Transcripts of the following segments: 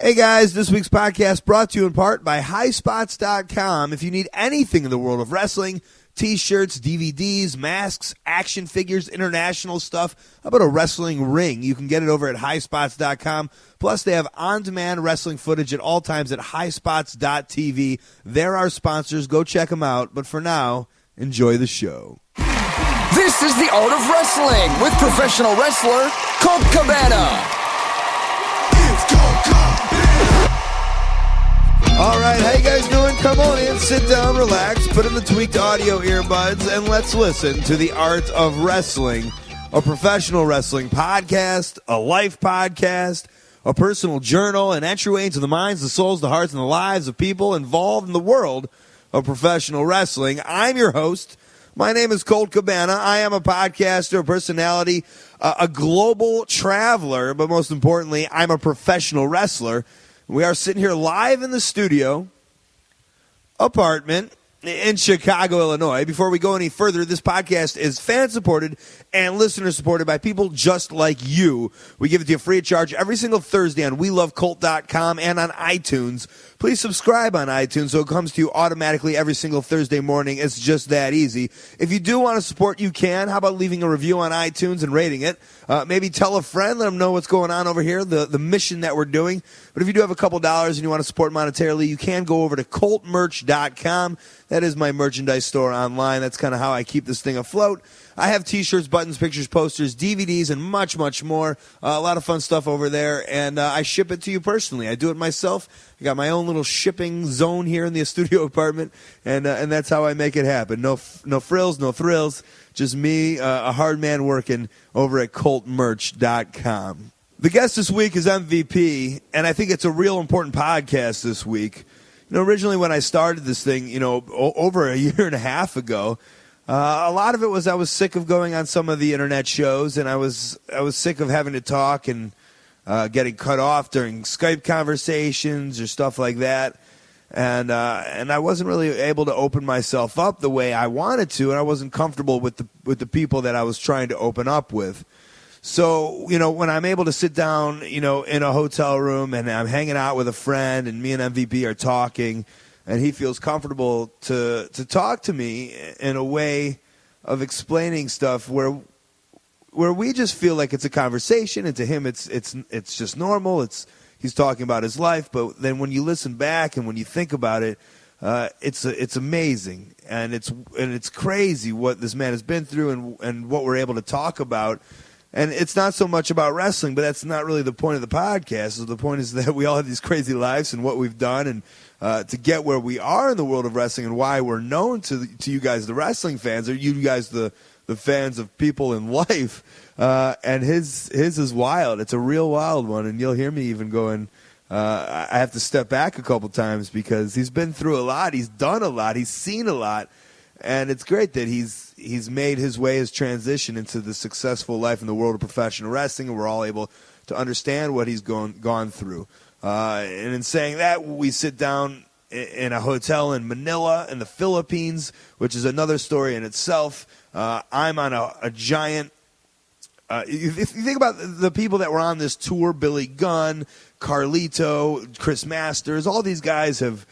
Hey guys, this week's podcast brought to you in part by highspots.com. If you need anything in the world of wrestling, t-shirts, DVDs, masks, action figures, international stuff, how about a wrestling ring? You can get it over at highspots.com. Plus, they have on-demand wrestling footage at all times at highspots.tv. They're our sponsors. Go check them out. But for now, enjoy the show. This is The Art of Wrestling with professional wrestler Colt Cabana. All right, how you guys doing? Come on in, sit down, relax, put in the tweaked audio earbuds, and let's listen to The Art of Wrestling, a professional wrestling podcast, a life podcast, a personal journal, an entryway into the minds, the souls, the hearts, and the lives of people involved in the world of professional wrestling. I'm your host. My name is Colt Cabana. I am a podcaster, a personality, a global traveler, but most importantly, I'm a professional wrestler. We are sitting here live in the studio apartment in Chicago, Illinois. Before we go any further, this podcast is fan-supported and listener-supported by people just like you. We give it to you free of charge every single Thursday on WeLoveColt.com and on iTunes. Please subscribe on iTunes so it comes to you automatically every single Thursday morning. It's just that easy. If you do want to support, you can. How about leaving a review on iTunes and rating it? Maybe tell a friend, let them know what's going on over here, the mission that we're doing. But if you do have a couple dollars and you want to support monetarily, you can go over to coltmerch.com. That is my merchandise store online. That's kind of how I keep this thing afloat. I have t-shirts, buttons, pictures, posters, DVDs, and much, much more. A lot of fun stuff over there, and I ship it to you personally. I do it myself. I got my own little shipping zone here in the studio apartment, and that's how I make it happen. No frills, no thrills, just me, a hard man working over at coltmerch.com. The guest this week is MVP, and I think it's a real important podcast this week. You know, originally when I started this thing, over a year and a half ago, a lot of it was I was sick of going on some of the internet shows, and I was sick of having to talk and getting cut off during Skype conversations or stuff like that, and I wasn't really able to open myself up the way I wanted to, and I wasn't comfortable with the people that I was trying to open up with. So, when I'm able to sit down, in a hotel room and I'm hanging out with a friend and me and MVP are talking, and he feels comfortable to talk to me in a way of explaining stuff where we just feel like it's a conversation, and to him it's just normal. He's talking about his life, but then when you listen back and when you think about it, it's amazing, and it's crazy what this man has been through and what we're able to talk about. And it's not so much about wrestling, but that's not really the point of the podcast. So the point is that we all have these crazy lives and what we've done, and to get where we are in the world of wrestling and why we're known to you guys, the wrestling fans, or you guys, the fans of people in life. And his is wild. It's a real wild one, and you'll hear me even going, I have to step back a couple times because he's been through a lot. He's done a lot. He's seen a lot. And it's great that he's made his way, his transition into the successful life in the world of professional wrestling, and we're all able to understand what he's gone through. And in saying that, we sit down in a hotel in Manila in the Philippines, which is another story in itself. I'm on a giant... if you think about the people that were on this tour, Billy Gunn, Carlito, Chris Masters, all these guys have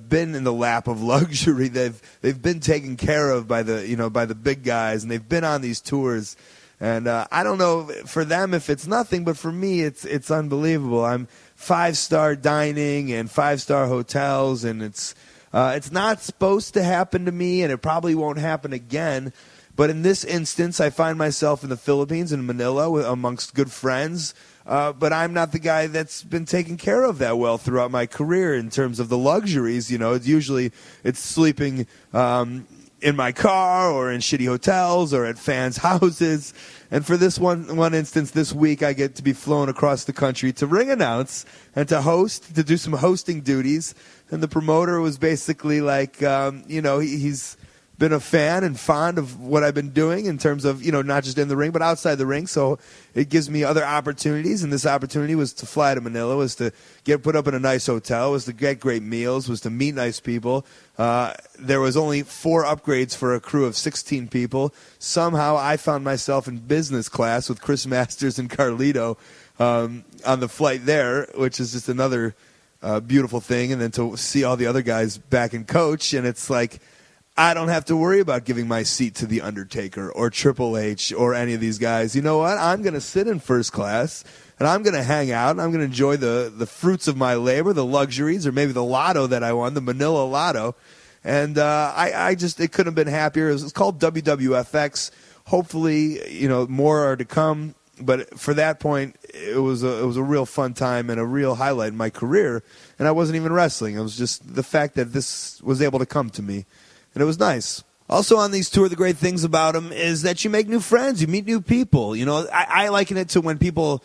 been in the lap of luxury. They've been taken care of by the big guys, and they've been on these tours. And I don't know for them if it's nothing, but for me it's unbelievable. I'm 5-star dining and 5-star hotels, and it's not supposed to happen to me, and it probably won't happen again. But in this instance, I find myself in the Philippines, in Manila, amongst good friends. But I'm not the guy that's been taken care of that well throughout my career in terms of the luxuries. It's sleeping in my car or in shitty hotels or at fans' houses. And for this one instance, this week, I get to be flown across the country to ring announce and to host, to do some hosting duties. And the promoter was basically like, he's been a fan and fond of what I've been doing in terms of, not just in the ring, but outside the ring. So it gives me other opportunities. And this opportunity was to fly to Manila, was to get put up in a nice hotel, was to get great meals, was to meet nice people. There was only 4 upgrades for a crew of 16 people. Somehow I found myself in business class with Chris Masters and Carlito. on the flight there, which is just another beautiful thing. And then to see all the other guys back in coach, and it's like, I don't have to worry about giving my seat to The Undertaker or Triple H or any of these guys. You know what? I'm going to sit in first class, and I'm going to hang out, and I'm going to enjoy the fruits of my labor, the luxuries, or maybe the lotto that I won, the Manila Lotto. And I just, it couldn't have been happier. It's called WWFX. Hopefully, you know, more are to come. But for that point, it was a real fun time and a real highlight in my career. And I wasn't even wrestling. It was just the fact that this was able to come to me. And it was nice. Also on these tour, the great things about them is that you make new friends. You meet new people. You know, I liken it to when people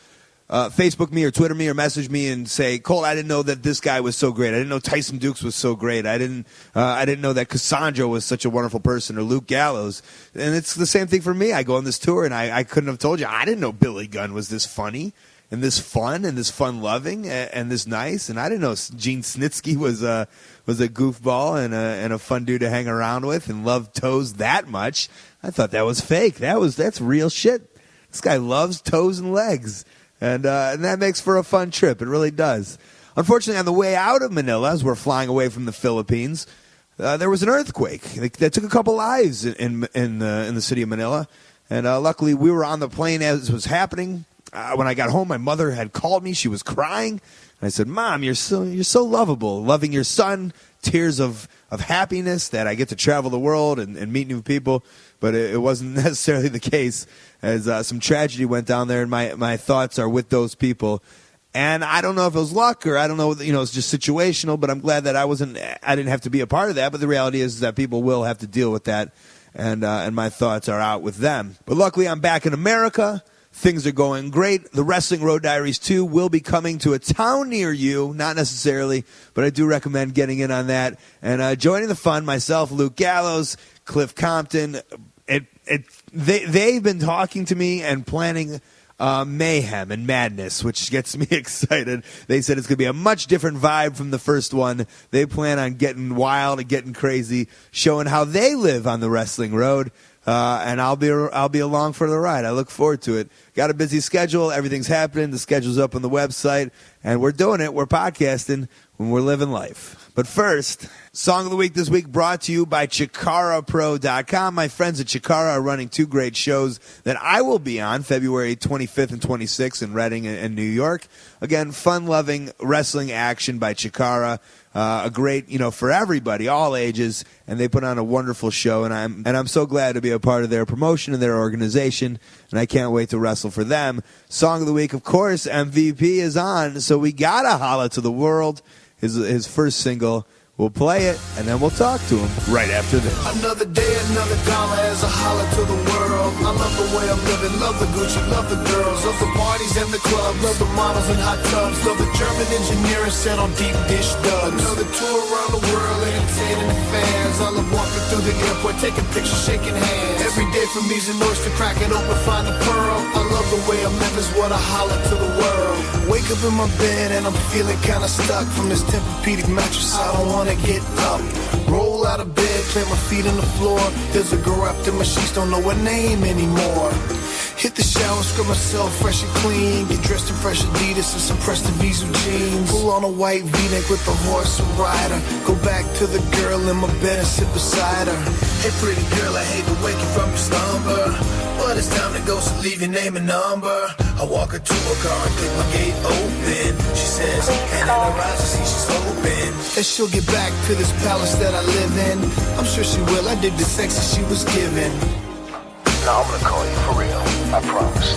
Facebook me or Twitter me or message me and say, Colt, I didn't know that this guy was so great. I didn't know Tyson Dukes was so great. I didn't know that Cassandra was such a wonderful person, or Luke Gallows. And it's the same thing for me. I go on this tour, and I couldn't have told you. I didn't know Billy Gunn was this funny and this fun and this fun-loving and this nice. And I didn't know Gene Snitsky was a goofball and a fun dude to hang around with and loved toes that much. I thought that was fake. That's real shit. This guy loves toes and legs. And that makes for a fun trip. It really does. Unfortunately, on the way out of Manila, as we're flying away from the Philippines, there was an earthquake that took a couple lives in the city of Manila. And luckily, we were on the plane as it was happening. When I got home, my mother had called me. She was crying. And I said, Mom, you're so lovable, loving your son, tears of happiness that I get to travel the world and meet new people. But it wasn't necessarily the case, as some tragedy went down there, and my thoughts are with those people. And I don't know if it was luck or I don't know, you know, it's just situational, but I'm glad that I didn't have to be a part of that. But the reality is that people will have to deal with that, and my thoughts are out with them. But luckily, I'm back in America. Things are going great. The Wrestling Road Diaries 2 will be coming to a town near you. Not necessarily, but I do recommend getting in on that. And joining the fun, myself, Luke Gallows, Cliff Compton. They've been talking to me and planning mayhem and madness, which gets me excited. They said it's going to be a much different vibe from the first one. They plan on getting wild and getting crazy, showing how they live on the wrestling road. And I'll be along for the ride. I look forward to it. Got a busy schedule. Everything's happening. The schedule's up on the website. And we're doing it. We're podcasting when we're living life. But first, Song of the Week this week brought to you by ChikaraPro.com. My friends at Chikara are running two great shows that I will be on February 25th and 26th in Reading and New York. Again, fun-loving wrestling action by Chikara. A great, for everybody, all ages, and they put on a wonderful show, and I'm so glad to be a part of their promotion and their organization, and I can't wait to wrestle for them. Song of the Week, of course, MVP is on, so we gotta holla to the world. His first single. We'll play it, and then we'll talk to him right after this. Another day, another dollar as I holler to the world. I love the way I'm living, love the Gucci, love the girls, love the parties and the clubs, love the models and hot tubs, love the German engineering set on deep dish dubs. Another tour around the world, entertaining the fans. I love walking through the airport, taking pictures, shaking hands. Every day from E's and North to crack it open, find the pearl. I love the way I'm living, is what I holler to the world. Wake up in my bed and I'm feeling kinda stuck from this Tempur-Pedic mattress. I don't wanna get up, roll out of bed, plant my feet on the floor. There's a girl wrapped in my sheets, don't know her name anymore. Hit the shower, scrub myself fresh and clean. Get dressed in fresh Adidas and some Preston Diesel jeans. Pull on a white V-neck with a horse and rider. Go back to the girl in my bed and sit beside her. Hey pretty girl, I hate to wake you from your slumber, but it's time to go, so leave your name and number. I walk her to her car and click my gate open. She says, and in her eyes I see she's hoping that she'll get back to this palace that I live in. I'm sure she will, I dig the sex that she was given. Now I'm gonna call you for real, I promise.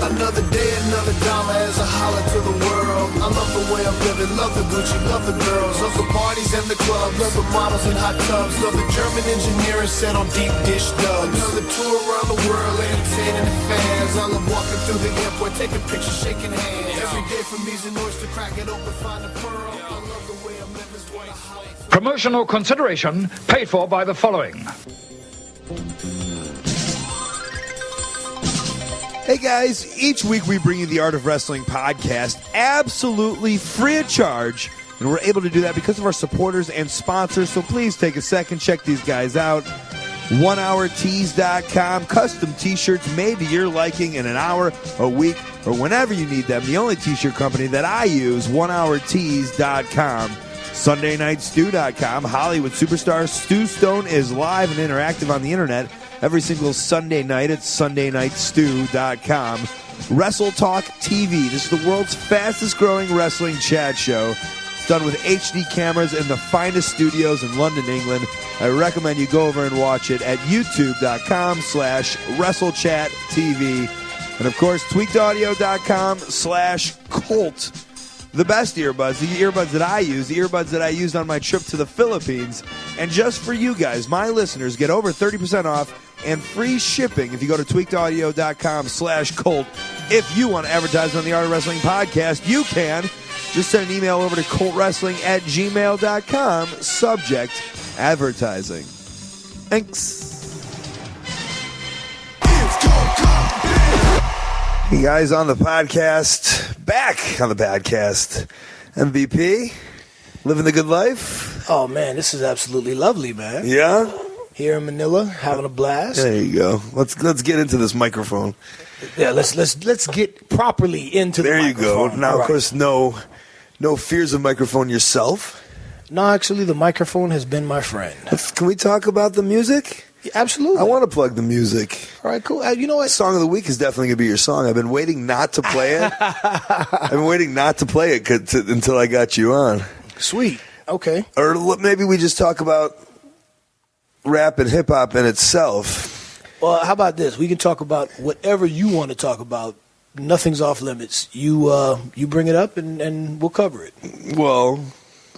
Another day, another dollar as I holler to the world. I love the way I'm living, love the Gucci, love the girls, love the parties and the clubs, love the models and hot tubs, love the German engineering set on deep dish dubs. Another tour around the world, entertaining the fans. I love walking through the airport, taking pictures, shaking hands. Every day from E's and North to crack it open, find the pearl. I love the way I'm living, is what I holler to. Promotional consideration paid for by the following. Hey guys, each week we bring you the Art of Wrestling podcast absolutely free of charge, and we're able to do that because of our supporters and sponsors, so please take a second, check these guys out. onehourtees.com. Custom t-shirts made to your liking in an hour, a week, or whenever you need them. The only t-shirt company that I use, onehourtees.com. SundayNightStew.com. Hollywood superstar Stu Stone is live and interactive on the internet every single Sunday night at SundayNightStew.com. Wrestle Talk TV. This is the world's fastest growing wrestling chat show. It's done with HD cameras in the finest studios in London, England. I recommend you go over and watch it at youtube.com/WrestleChatTV. And of course, tweakedaudio.com/Colt. The best earbuds, the earbuds that I use, the earbuds that I used on my trip to the Philippines. And just for you guys, my listeners, get over 30% off and free shipping if you go to tweakedaudio.com/Colt. If you want to advertise on the Art of Wrestling podcast, you can. Just send an email over to coltwrestling@gmail.com, subject advertising. Thanks. You guys on the podcast, back on the podcast. MVP, living the good life. Oh man, this is absolutely lovely, man. Yeah? Here in Manila, having a blast. There you go. Let's get into this microphone. Yeah, let's get properly into the microphone. There you go. Now, All of right. course, no fears of microphone yourself. No, actually, the microphone has been my friend. Can we talk about the music? Yeah, absolutely. I want to plug the music. All right, cool. You know what? Song of the week is definitely going to be your song. I've been waiting not to play it. Until I got you on. Sweet. Okay. Or maybe we just talk about rap and hip-hop in itself. Well, how about this? We can talk about whatever you want to talk about. Nothing's off limits. You bring it up and we'll cover it. Well,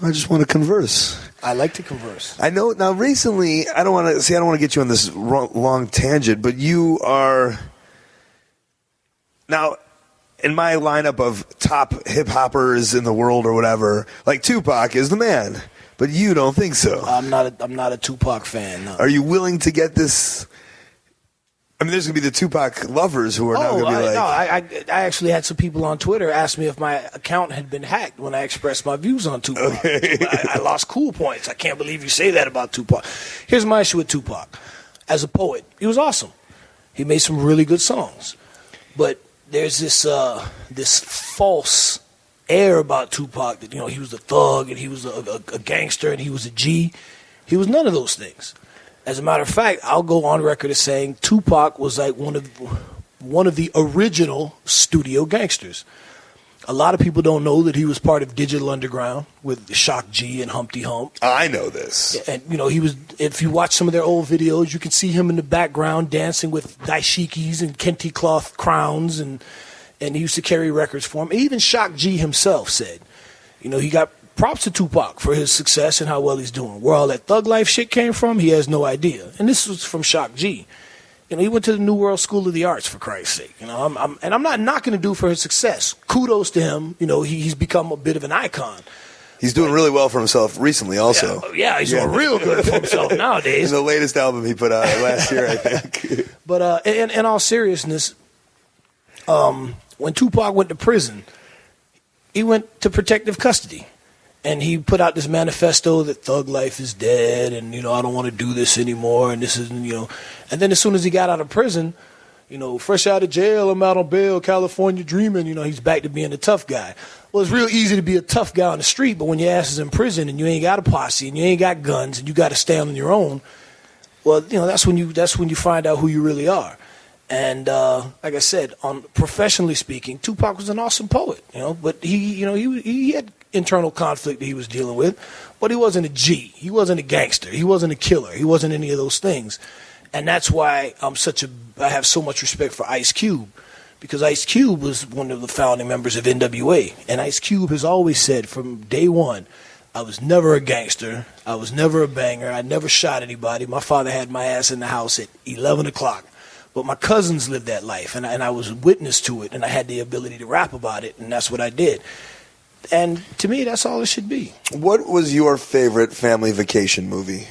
I just want to converse. I like to converse. I know. Now, recently, I don't want to get you on this long tangent, but you are now in my lineup of top hip hoppers in the world or whatever. Like Tupac is the man, but you don't think so. I'm not a Tupac fan. No. Are you willing to get this? I mean, there's going to be the Tupac lovers who are now going to be like... No, I actually had some people on Twitter ask me if my account had been hacked when I expressed my views on Tupac. Okay. I lost cool points. I can't believe you say that about Tupac. Here's my issue with Tupac. As a poet, he was awesome. He made some really good songs. But there's this false air about Tupac that, he was a thug and he was a gangster and he was a G. He was none of those things. As a matter of fact, I'll go on record as saying Tupac was like one of the original studio gangsters. A lot of people don't know that he was part of Digital Underground with Shock G and Humpty Hump. I know this. And, he was, if you watch some of their old videos, you can see him in the background dancing with dashikis and kente cloth crowns, and he used to carry records for him. Even Shock G himself said, he got props to Tupac for his success and how well he's doing. Where all that thug life shit came from, he has no idea. And this was from Shock G. He went to the New World School of the Arts, for Christ's sake. I'm not knocking the dude for his success. Kudos to him. He's become a bit of an icon. He's doing really well for himself recully also. Yeah, he's doing real good for himself nowadays. In the latest album he put out last year, I think. But in all seriousness, when Tupac went to prison, he went to protective custody. And he put out this manifesto that thug life is dead and, I don't want to do this anymore. And this isn't, And then as soon as he got out of prison, fresh out of jail, I'm out on bail, California dreaming, he's back to being a tough guy. Well, it's real easy to be a tough guy on the street, but when your ass is in prison and you ain't got a posse and you ain't got guns and you got to stand on your own, well, that's when you find out who you really are. And like I said, professionally speaking, Tupac was an awesome poet, but he had internal conflict that he was dealing with, but he wasn't a G. He wasn't a gangster. He wasn't a killer. He wasn't any of those things. And that's why I have so much respect for Ice Cube, because Ice Cube was one of the founding members of NWA. And Ice Cube has always said from day one, I was never a gangster. I was never a banger. I never shot anybody. My father had my ass in the house at 11 o'clock. But my cousins lived that life, and I was witness to it, and I had the ability to rap about it, and that's what I did. And to me, that's all it should be. What was your favorite family vacation movie?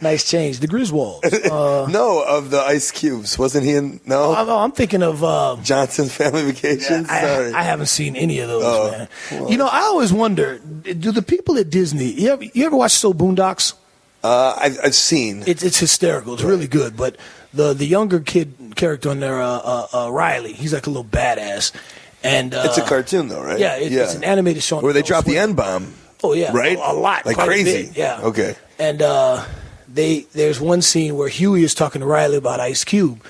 Nice change. The Griswolds. No, of the Ice Cubes. Wasn't he in? No? I'm thinking of... Johnson's Family Vacation? Sorry. I haven't seen any of those, man. Well, I always wonder, do the people at Disney... You ever watch So Boondocks? I've seen. It's hysterical. It's really good. But the younger kid character on there, Riley, he's like a little badass. And it's a cartoon, though, right? Yeah, it's an animated show. Where they drop the N-bomb. Oh, yeah. Right? A lot. Like quite crazy. a bit, yeah. Okay. And there's one scene where Huey is talking to Riley about Ice Cube.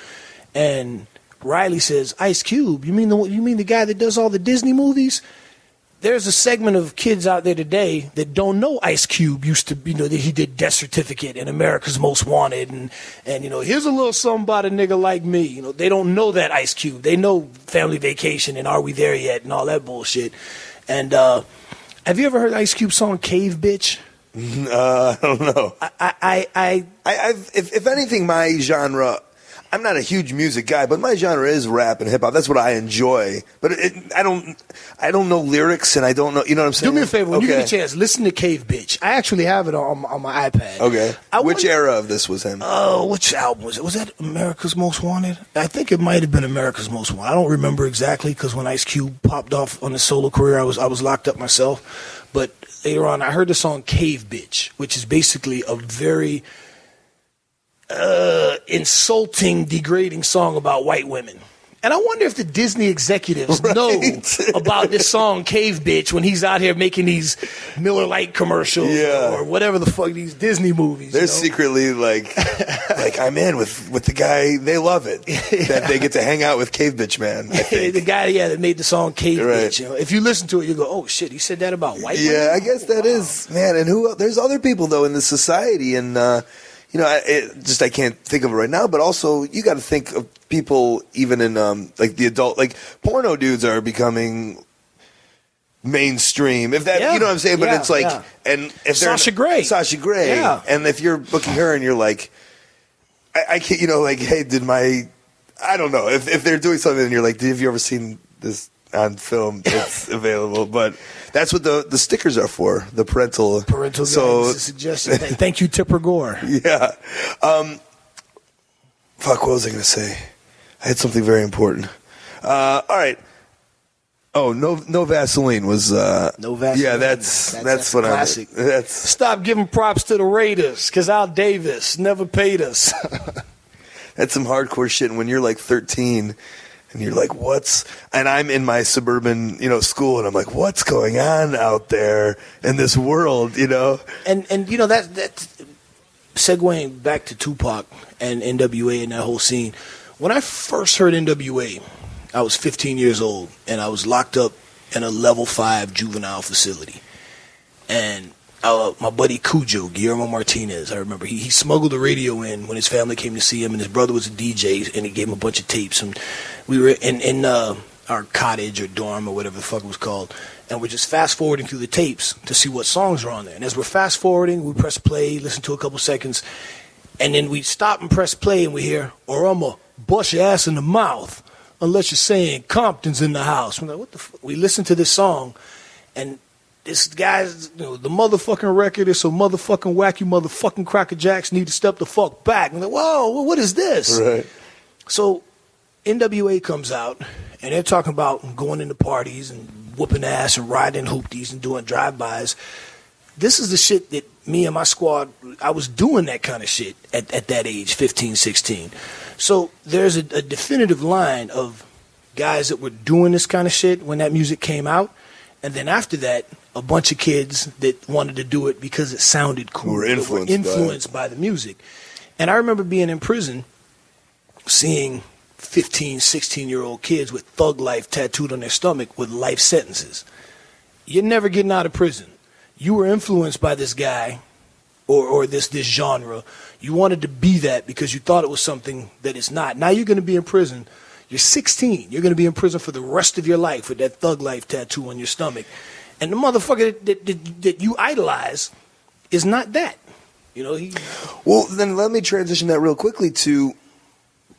And Riley says, Ice Cube? You mean the guy that does all the Disney movies? There's a segment of kids out there today that don't know Ice Cube used to, that he did Death Certificate and America's Most Wanted, and here's a little something about a nigga like me. They don't know that Ice Cube. They know Family Vacation and Are We There Yet and all that bullshit. And have you ever heard Ice Cube's song Cave Bitch? I don't know. If anything, my genre. I'm not a huge music guy, but my genre is rap and hip hop. That's what I enjoy. But I don't know lyrics, and I don't know. You know what I'm saying? Do me a favor, when you get a chance, listen to Cave Bitch. I actually have it on my iPad. Okay. Which era of this was him? Which album was it? Was that America's Most Wanted? I think it might have been America's Most Wanted. I don't remember exactly because when Ice Cube popped off on his solo career, I was locked up myself. But later on, I heard the song Cave Bitch, which is basically a very insulting, degrading song about white women. And I wonder if the Disney executives know about this song Cave Bitch when he's out here making these Miller Lite commercials or whatever the fuck, these Disney movies. They're secretly like I'm in with the guy. They love it that they get to hang out with Cave Bitch Man. I think. The guy that made the song Cave Bitch. If you listen to it, you go, oh shit, he said that about white women? Yeah, I guess that is, man. And there's other people though in the society, and I can't think of it right now, but also you got to think of people even in like the adult, like porno dudes are becoming mainstream. If that, you know what I'm saying? But it's like, and if they're Sasha Grey, and if you're booking her and you're like, I can't, hey, I don't know if they're doing something and you're like, have you ever seen this on film? It's available, but that's what the stickers are for, the parental guidance suggestion. Thank you, Tipper Gore. Yeah. What was I going to say? I had something very important. All right. Oh, no Vaseline was. No Vaseline. Yeah, that's what classic. Stop giving props to the Raiders because Al Davis never paid us. That's some hardcore shit. And when you're like 13. And you're like, and I'm in my suburban, school, and I'm like, what's going on out there in this world, And that segueing back to Tupac and NWA and that whole scene. When I first heard NWA, I was 15 years old, and I was locked up in a level 5 juvenile facility. And my buddy Cujo, Guillermo Martinez, I remember, he smuggled the radio in when his family came to see him, and his brother was a DJ, and he gave him a bunch of tapes. And we were in our cottage or dorm or whatever the fuck it was called, and we're just fast-forwarding through the tapes to see what songs are on there. And as we're fast-forwarding, we press play, listen to a couple seconds, and then we stop and press play, and we hear, or I'm going to bust your ass in the mouth unless you're saying Compton's in the house. We're like, what the fuck? We listen to this song, and this guy's, the motherfucking record is so motherfucking whack, you motherfucking Cracker Jacks need to step the fuck back. And like, whoa, what is this? Right. So NWA comes out, and they're talking about going into parties and whooping ass and riding hoopties and doing drive-bys. This is the shit that me and my squad, I was doing that kind of shit at that age, 15, 16. So there's a definitive line of guys that were doing this kind of shit when that music came out. And then after that, a bunch of kids that wanted to do it because it sounded cool. Were influenced by the music. And I remember being in prison, seeing 15, 16-year-old kids with Thug Life tattooed on their stomach with life sentences. You're never getting out of prison. You were influenced by this guy or this genre. You wanted to be that because you thought it was something that it's not. Now you're going to be in prison. You're 16. You're going to be in prison for the rest of your life with that Thug Life tattoo on your stomach. And the motherfucker that you idolize is not that. Well, then let me transition that real quickly to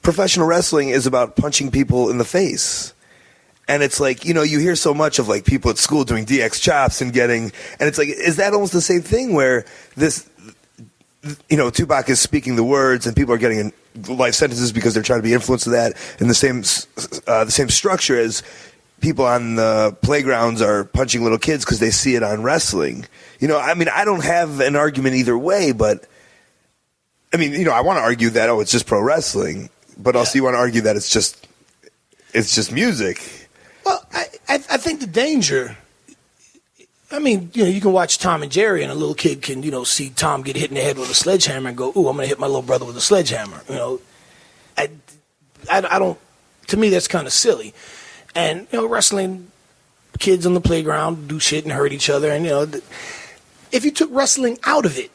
professional wrestling is about punching people in the face. And it's like, you hear so much of like people at school doing DX chops and it's like, is that almost the same thing where this, Tupac is speaking the words and people are getting life sentences because they're trying to be influenced with that, and the same structure as people on the playgrounds are punching little kids because they see it on wrestling. I don't have an argument either way, but I mean, I want to argue that it's just pro wrestling, but also you want to argue that it's just music. Well, I think the danger. I mean, you can watch Tom and Jerry, and a little kid can, see Tom get hit in the head with a sledgehammer and go, "Ooh, I'm going to hit my little brother with a sledgehammer." I don't. To me, that's kind of silly. And wrestling, kids on the playground do shit and hurt each other, and if you took wrestling out of it.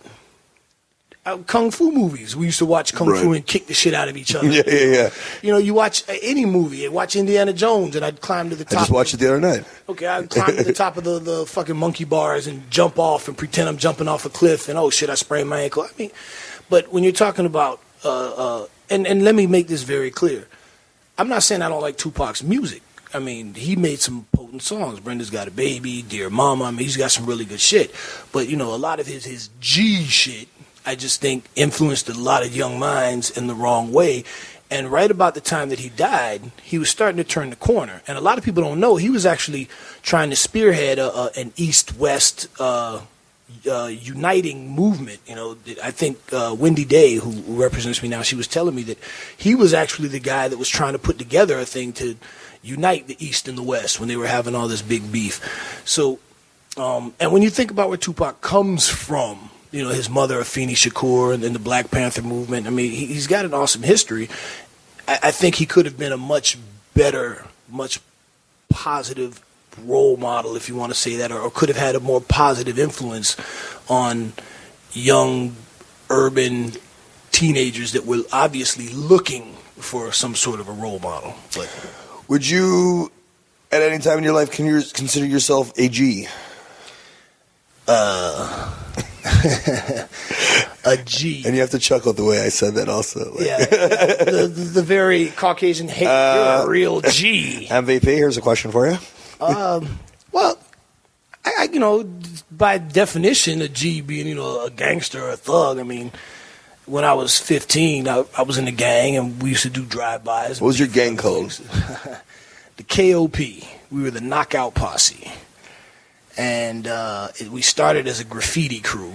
Kung Fu movies. We used to watch Kung Fu and kick the shit out of each other. Yeah. You watch any movie. Watch Indiana Jones, and I'd climb to the top. I just watched it the other night. Okay, I'd climb to the top of the fucking monkey bars and jump off and pretend I'm jumping off a cliff, and oh shit, I sprained my ankle. I mean, but when you're talking about, and let me make this very clear. I'm not saying I don't like Tupac's music. I mean, he made some potent songs. Brenda's Got a Baby, Dear Mama. I mean, he's got some really good shit. But, a lot of his G shit, I just think influenced a lot of young minds in the wrong way. And right about the time that he died, he was starting to turn the corner. And a lot of people don't know he was actually trying to spearhead an East-West uniting movement. I think Wendy Day, who represents me now, she was telling me that he was actually the guy that was trying to put together a thing to unite the East and the West when they were having all this big beef. So, and when you think about where Tupac comes from, his mother, Afeni Shakur, and then the Black Panther movement. I mean, he's got an awesome history. I think he could have been a much better, much positive role model, if you want to say that, or could have had a more positive influence on young, urban teenagers that were obviously looking for some sort of a role model. But would you, at any time in your life, consider yourself a G? A G. And you have to chuckle at the way I said that also. Yeah. the very Caucasian hate. You're a real G. MVP, here's a question for you. Well, I by definition, a G being, a gangster or a thug. I mean, when I was 15, I was in a gang, and we used to do drive-bys. What was your gang code? The KOP. We were the Knockout Posse. And we started as a graffiti crew.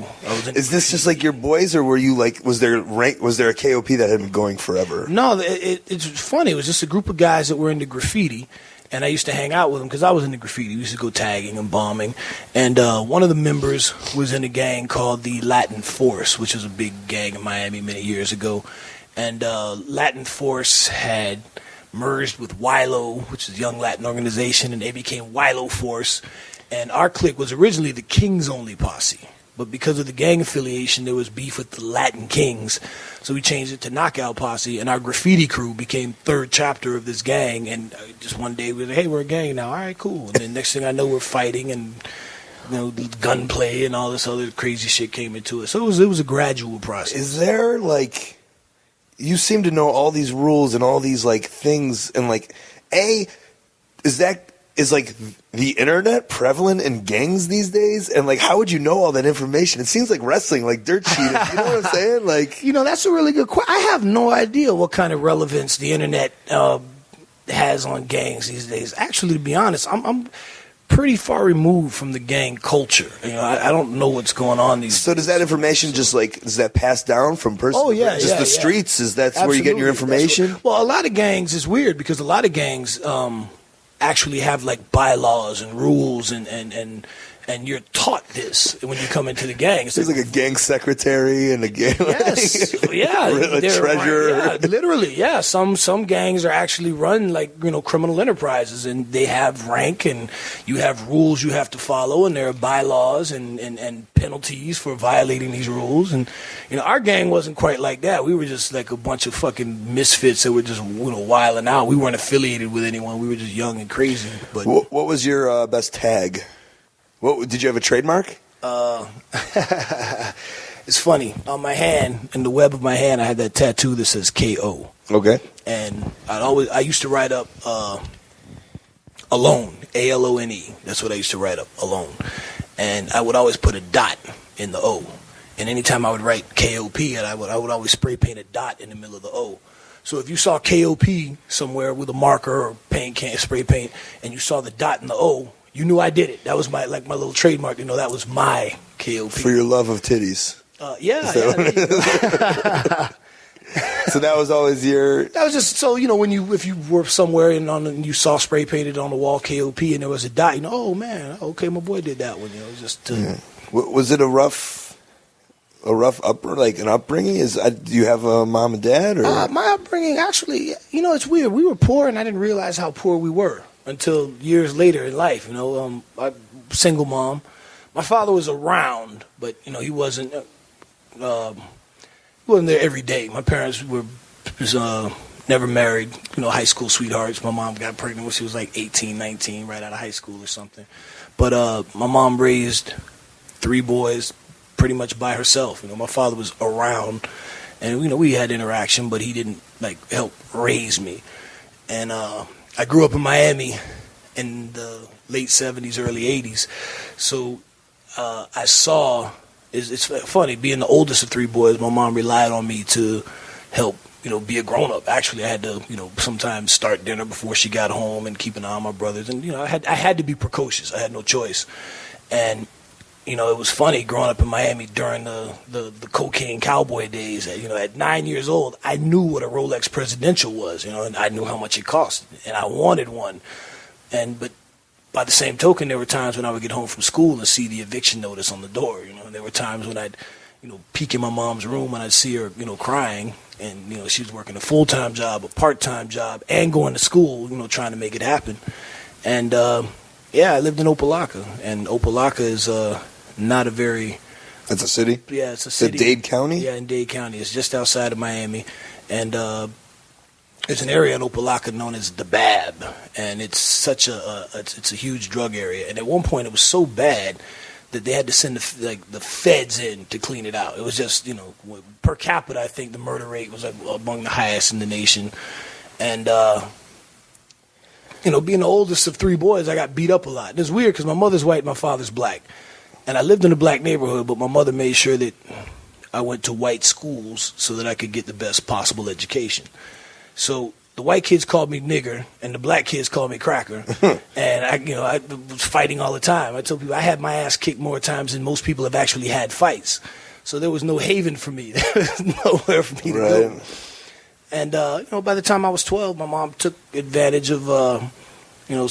Is this just like your boys, or were you like? Was there a KOP that had been going forever? No, it's funny. It was just a group of guys that were into graffiti, and I used to hang out with them because I was into graffiti. We used to go tagging and bombing, and one of the members was in a gang called the Latin Force, which was a big gang in Miami many years ago. And Latin Force had merged with WILO, which is a Young Latin Organization, and they became WILO Force. And our clique was originally the Kings Only Posse. But because of the gang affiliation, there was beef with the Latin Kings. So we changed it to Knockout Posse, and our graffiti crew became third chapter of this gang. And just one day we were like, hey, we're a gang now. All right, cool. And then next thing I know, we're fighting, and gunplay and all this other crazy shit came into it. So it was a gradual process. Is there, like, you seem to know all these rules and all these, like, things, and, like, is like the internet prevalent in gangs these days? And like, how would you know all that information? It seems like wrestling, like dirt cheating. You know what I'm saying? Like, that's a really good question. I have no idea what kind of relevance the internet has on gangs these days. Actually, to be honest, I'm pretty far removed from the gang culture. I don't know what's going on these days. So does that information does that pass down from person? Oh yeah, just the streets. Is that's Absolutely. Where you get your information? Well, a lot of gangs is weird because a lot of gangs actually have like bylaws and rules and you're taught this when you come into the gang. There's like a gang secretary and a gang a treasurer. Yeah, literally, yeah. Some gangs are actually run like criminal enterprises, and they have rank, and you have rules you have to follow, and there are bylaws and penalties for violating these rules. And our gang wasn't quite like that. We were just like a bunch of fucking misfits that were just wilding out. We weren't affiliated with anyone. We were just young and crazy. But what was your best tag? What did you have a trademark? It's funny. On my hand, in the web of my hand, I had that tattoo that says KO. Okay. And I used to write up alone, ALONE. That's what I used to write up, alone. And I would always put a dot in the O. And anytime I would write KOP, and I would always spray paint a dot in the middle of the O. So if you saw KOP somewhere with a marker or spray paint, and you saw the dot in the O, you knew I did it. That was my little trademark. That was my KOP. For your love of titties. Yeah. There you go. So that was always your. That was just so if you were somewhere and you saw spray painted on the wall KOP and there was a dot, oh man, okay, my boy did that one. Just to, Yeah. Was it a rough an upbringing? Do you have a mom and dad or? My upbringing, actually, it's weird. We were poor, and I didn't realize how poor we were until years later in life. I single mom. My father was around, but he wasn't. Wasn't there every day. My parents were never married, high school sweethearts. My mom got pregnant when she was like 18, 19, right out of high school or something. But my mom raised 3 boys pretty much by herself. My father was around, and we had interaction, but he didn't help raise me. And I grew up in Miami in the late 70s, early 80s. So I saw. It's funny, being the oldest of 3 boys, my mom relied on me to help, be a grown-up. Actually, I had to, sometimes start dinner before she got home and keep an eye on my brothers. And, I had to be precocious. I had no choice. And, it was funny growing up in Miami during the cocaine cowboy days. At 9 years old, I knew what a Rolex Presidential was, and I knew how much it cost. And I wanted one. But by the same token, there were times when I would get home from school and see the eviction notice on the door. And there were times when I'd, peek in my mom's room and I'd see her, crying, and she was working a full-time job, a part-time job, and going to school, trying to make it happen. And I lived in Opelika, and Opelika is not a very. That's a city. Yeah, it's a city. Is it Dade County? Yeah, in Dade County. It's just outside of Miami, and there's an area in Opelika known as the Bab, and it's such it's a huge drug area. And at one point, it was so bad that they had to send the feds in to clean it out. It was just per capita, I think the murder rate was among the highest in the nation. And being the oldest of 3 boys, I got beat up a lot. And it's weird because my mother's white, my father's black, and I lived in a black neighborhood, but my mother made sure that I went to white schools so that I could get the best possible education. So the white kids called me nigger, and the black kids called me cracker. And I was fighting all the time. I tell people I had my ass kicked more times than most people have actually had fights. So there was no haven for me. There was nowhere for me to go. And by the time I was 12, my mom took advantage of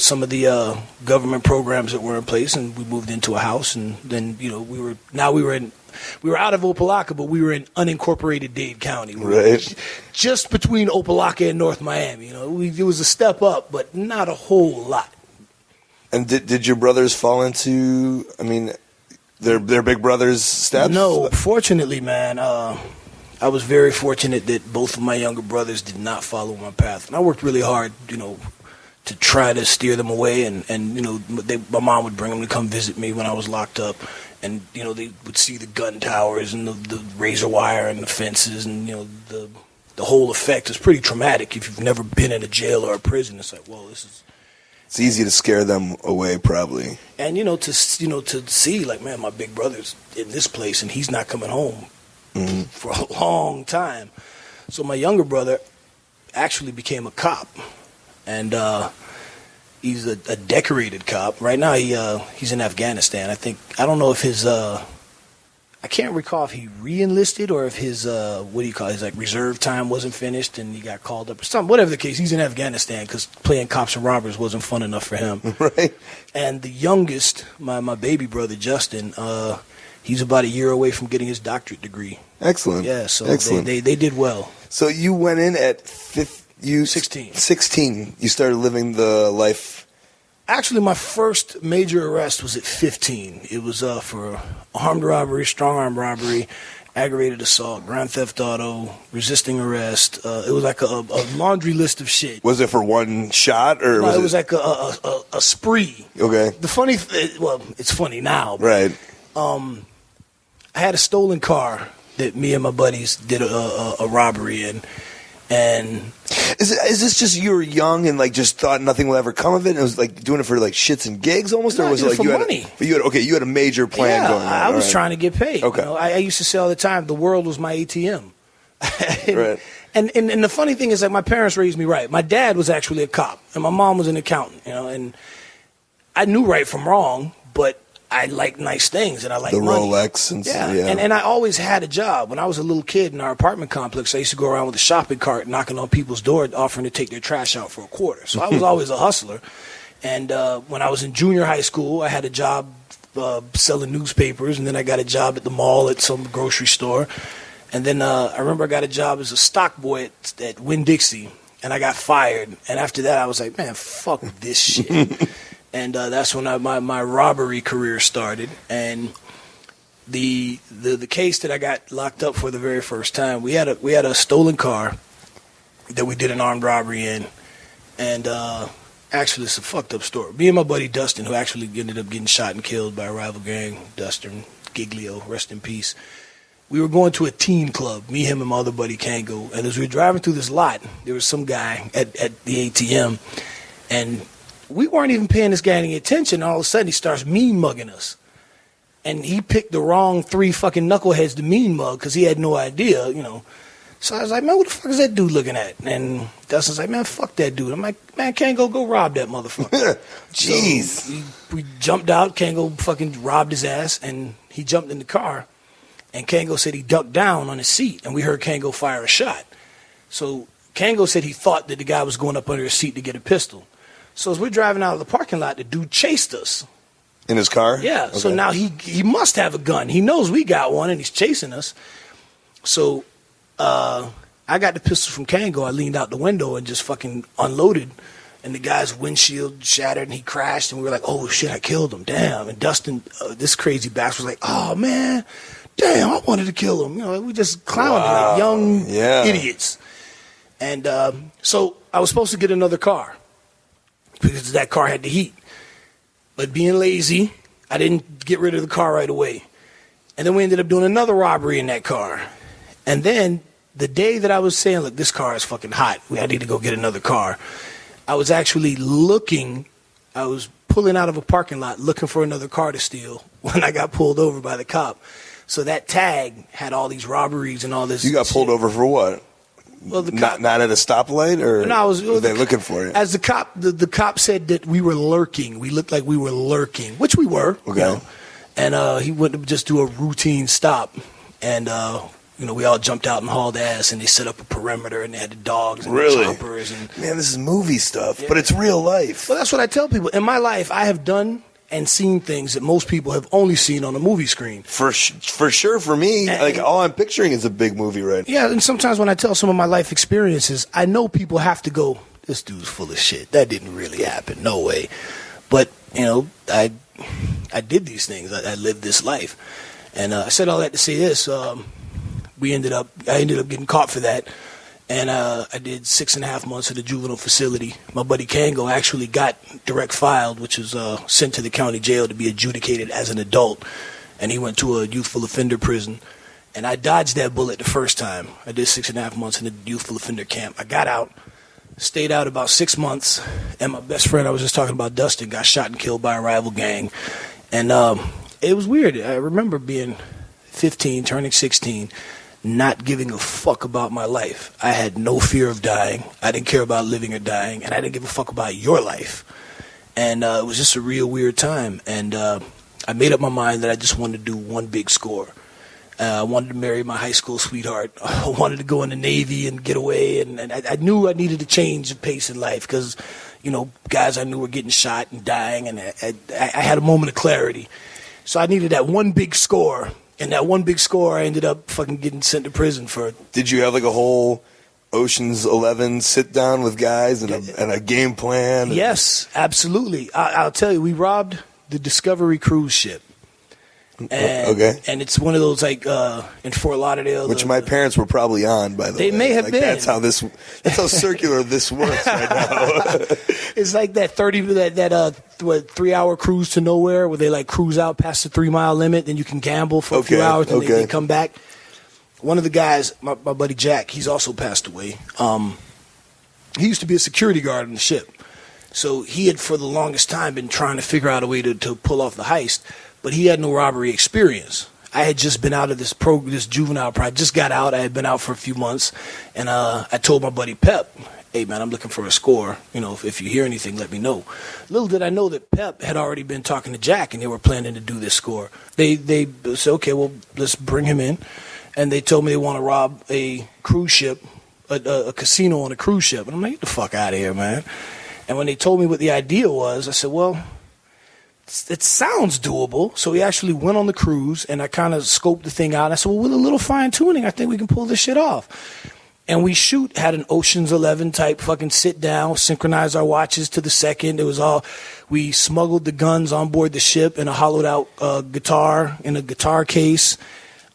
some of the government programs that were in place, and we moved into a house. And then we were out of Opelika, but we were in unincorporated Dade County. We were just between Opelika and North Miami. It was a step up, but not a whole lot. And did your brothers fall into? I mean, their big brothers' steps? No, fortunately, man. I was very fortunate that both of my younger brothers did not follow my path, and I worked really hard, to try to steer them away. And my mom would bring them to come visit me when I was locked up. And, they would see the gun towers and the razor wire and the fences, and, the whole effect is pretty traumatic if you've never been in a jail or a prison. It's like, well, this is. It's easy to scare them away, probably. And, to see, like, man, my big brother's in this place and he's not coming home for a long time. So my younger brother actually became a cop. And, he's a decorated cop. Right now, he's in Afghanistan. I don't know if his I can't recall if he re-enlisted or if his reserve time wasn't finished and he got called up or something. Whatever the case, he's in Afghanistan because playing cops and robbers wasn't fun enough for him. Right. And the youngest, my baby brother Justin, he's about a year away from getting his doctorate degree. Excellent. Yeah, so excellent. They did well. So you went in at 16. 16. You started living the life. Actually, my first major arrest was at 15. It was for armed robbery, strong arm robbery, aggravated assault, grand theft auto, resisting arrest. It was like a laundry list of shit. Was it for one shot or was it was like a spree. Okay. The funny, it's funny now. But, right. I had a stolen car that me and my buddies did a robbery in. And is this just you were young and like just thought nothing will ever come of it? And it was like doing it for like shits and gigs almost, or was it like for money? You had a major plan going on. I was trying to get paid. Okay. I used to say all the time, the world was my ATM. Right. And the funny thing is, like, my parents raised me right. My dad was actually a cop, and my mom was an accountant. And I knew right from wrong, but I like nice things and I like the money. Rolex and And I always had a job. When I was a little kid in our apartment complex, I used to go around with a shopping cart knocking on people's doors offering to take their trash out for a quarter. So I was always a hustler. And when I was in junior high school, I had a job selling newspapers, and then I got a job at the mall at some grocery store. And then I remember I got a job as a stock boy at Winn-Dixie, and I got fired. And after that, I was like, man, fuck this shit. And that's when my robbery career started. And the case that I got locked up for the very first time, we had a stolen car that we did an armed robbery in. And actually, it's a fucked up story. Me and my buddy Dustin, who actually ended up getting shot and killed by a rival gang, Dustin Giglio, rest in peace. We were going to a teen club, me, him, and my other buddy Kango. And as we were driving through this lot, there was some guy at the ATM. And we weren't even paying this guy any attention. All of a sudden, he starts mean mugging us. And he picked the wrong 3 fucking knuckleheads to mean mug because he had no idea, you know. So I was like, man, what the fuck is that dude looking at? And Dustin's like, man, fuck that dude. I'm like, man, Kango, go rob that motherfucker. Jeez. So we jumped out. Kango fucking robbed his ass, and he jumped in the car. And Kango said he ducked down on his seat, and we heard Kango fire a shot. So Kango said he thought that the guy was going up under his seat to get a pistol. So as we're driving out of the parking lot, the dude chased us. In his car? Yeah. Okay. So now he must have a gun. He knows we got one, and he's chasing us. So I got the pistol from Kango. I leaned out the window and just fucking unloaded. And the guy's windshield shattered, and he crashed. And we were like, oh, shit, I killed him. Damn. And Dustin, this crazy bastard, was like, oh, man, damn, I wanted to kill him. You know, we just clowned like young idiots. And so I was supposed to get another car because that car had the heat. But being lazy, I didn't get rid of the car right away. And then we ended up doing another robbery in that car. And then the day that I was saying, look, this car is fucking hot, I need to go get another car, I was actually I was pulling out of a parking lot looking for another car to steal when I got pulled over by the cop. So that tag had all these robberies and all this. You got pulled over for what? Well, the cop, not at a stoplight, or no, were they looking for you? As the cop said that we were lurking. We looked like we were lurking, which we were. Okay. You know? And he went to just do a routine stop, and we all jumped out and hauled ass, and they set up a perimeter, and they had the dogs and the choppers. And, man, this is movie stuff, but it's real life. Well, that's what I tell people. In my life, I have done and seen things that most people have only seen on a movie screen. For sure, for me, like all I'm picturing is a big movie right now. Yeah, and sometimes when I tell some of my life experiences, I know people have to go, this dude's full of shit. That didn't really happen. No way. But, I did these things. I lived this life. And I said all that to say this. I ended up getting caught for that. And I did 6.5 months at a juvenile facility. My buddy Kango actually got direct filed, which was sent to the county jail to be adjudicated as an adult. And he went to a youthful offender prison. And I dodged that bullet the first time. I did 6.5 months in the youthful offender camp. I got out, stayed out about 6 months, and my best friend I was just talking about, Dustin, got shot and killed by a rival gang. And it was weird. I remember being 15, turning 16, not giving a fuck about my life. I had no fear of dying. I didn't care about living or dying, and I didn't give a fuck about your life. And it was just a real weird time. And I made up my mind that I just wanted to do one big score. I wanted to marry my high school sweetheart. I wanted to go in the Navy and get away. And I knew I needed to change of pace in life because, guys I knew were getting shot and dying. And I had a moment of clarity. So I needed that one big score. And that one big score, I ended up fucking getting sent to prison for. Did you have like a whole Ocean's 11 sit down with guys and a game plan? Yes, absolutely. I'll tell you, we robbed the Discovery cruise ship. And it's one of those like in Fort Lauderdale, which my parents were probably on. By the way, they may have been. That's how circular this works right now. It's like that 3 hour cruise to nowhere where they like cruise out past the 3 mile limit, then you can gamble for a few hours and they come back. One of the guys, my buddy Jack, he's also passed away. He used to be a security guard on the ship, so he had for the longest time been trying to figure out a way to pull off the heist. But he had no robbery experience. I had just been out of this juvenile project. I just got out. I had been out for a few months. And I told my buddy Pep, hey, man, I'm looking for a score. If you hear anything, let me know. Little did I know that Pep had already been talking to Jack, and they were planning to do this score. They said, okay, well, let's bring him in. And they told me they want to rob a cruise ship, a casino on a cruise ship. And I'm like, get the fuck out of here, man. And when they told me what the idea was, I said, well, it sounds doable. So we actually went on the cruise, and I kind of scoped the thing out. I said, well, with a little fine-tuning, I think we can pull this shit off. And we had an Ocean's 11 type fucking sit down, synchronize our watches to the second. We smuggled the guns on board the ship in a hollowed out guitar, in a guitar case.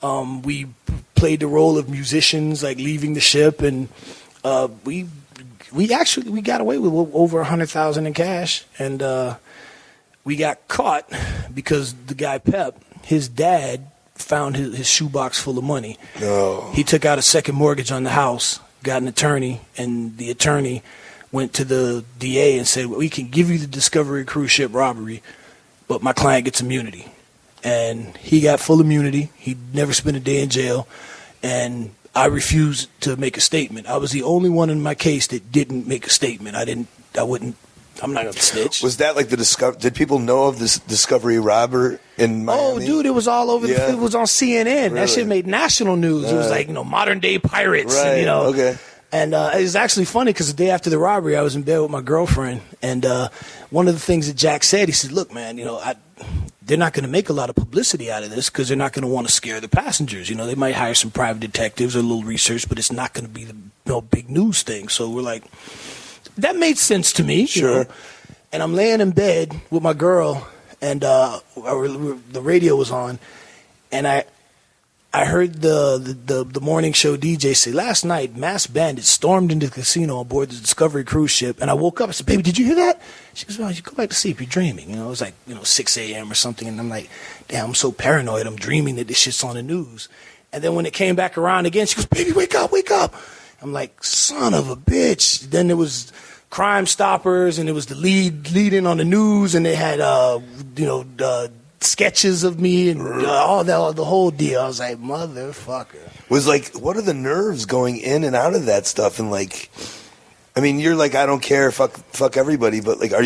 We played the role of musicians, like leaving the ship, and we got away with over $100,000 in cash, and we got caught because the guy Pep, his dad, found his shoebox full of money. No. He took out a second mortgage on the house, got an attorney, and the attorney went to the DA and said, well, we can give you the Discovery cruise ship robbery, but my client gets immunity. And he got full immunity. He never spent a day in jail. And I refused to make a statement. I was the only one in my case that didn't make a statement. I'm not going to snitch. Was that like did people know of this Discovery robber in Miami? Oh, dude, it was all over. Yeah. It was on CNN. Really? That shit made national news. It was like, modern day pirates. Right. And, okay. And it was actually funny because the day after the robbery, I was in bed with my girlfriend. And one of the things that Jack said, he said, look, man, they're not going to make a lot of publicity out of this because they're not going to want to scare the passengers. They might hire some private detectives or a little research, but it's not going to be the big news thing. So we're like, that made sense to me. Sure. And I'm laying in bed with my girl, and the radio was on, and I heard the morning show DJ say, last night, masked bandits stormed into the casino on board the Discovery cruise ship. And I woke up. I said, baby, did you hear that? She goes, well, you go back to sleep. You're dreaming. It was like, 6 a.m. or something. And I'm like, damn, I'm so paranoid. I'm dreaming that this shit's on the news. And then when it came back around again, she goes, baby, wake up, wake up. I'm like, son of a bitch. Then there was Crime Stoppers, and it was the lead in on the news, and they had, sketches of me and the whole deal. I was like, motherfucker. Was like, what are the nerves going in and out of that stuff? And like, I mean, you're like, I don't care, fuck everybody, but like, are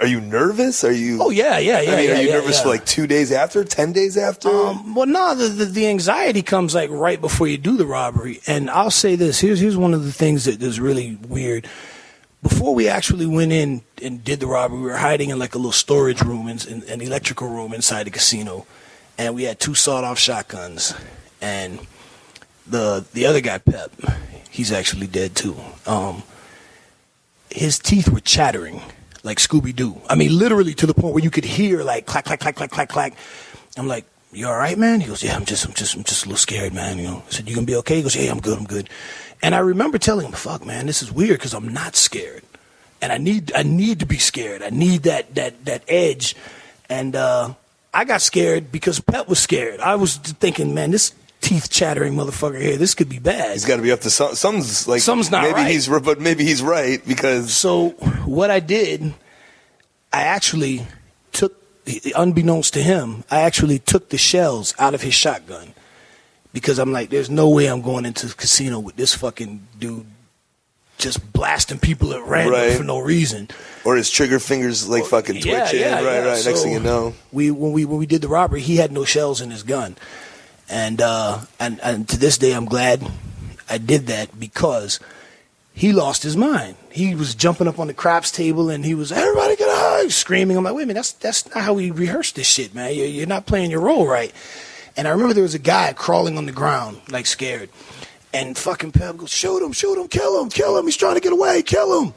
you nervous? Are you? Oh yeah. Are you nervous for like 2 days after, 10 days after? Well, no, the anxiety comes like right before you do the robbery. And I'll say this: here's one of the things that is really weird. Before we actually went in and did the robbery, we were hiding in like a little storage room, an electrical room inside the casino, and we had 2 sawed-off shotguns. And the other guy, Pep, he's actually dead too. His teeth were chattering like Scooby-Doo. I mean, literally to the point where you could hear like clack, clack, clack, clack, clack, clack. I'm like, you all right, man? He goes, yeah, I'm just a little scared, man. I said, you gonna be okay? He goes, yeah, I'm good. And I remember telling him, fuck, man, this is weird because I'm not scared. And I need to be scared. I need that edge. And I got scared because Pep was scared. I was thinking, man, this teeth chattering motherfucker here, this could be bad. He's got to be up to something's like, something's not right. But maybe he's right because. So what I did, I actually took, unbeknownst to him, I actually took the shells out of his shotgun. Because I'm like, there's no way I'm going into the casino with this fucking dude just blasting people at random for no reason. Or his trigger fingers like fucking twitching. Right. So next thing you know. When we did the robbery, he had no shells in his gun. And to this day, I'm glad I did that because he lost his mind. He was jumping up on the craps table and he was, everybody get high, screaming. I'm like, wait a minute, that's not how we rehearse this shit, man. You're not playing your role right. And I remember there was a guy crawling on the ground, like scared. And fucking Pep goes, shoot him, kill him. He's trying to get away, kill him.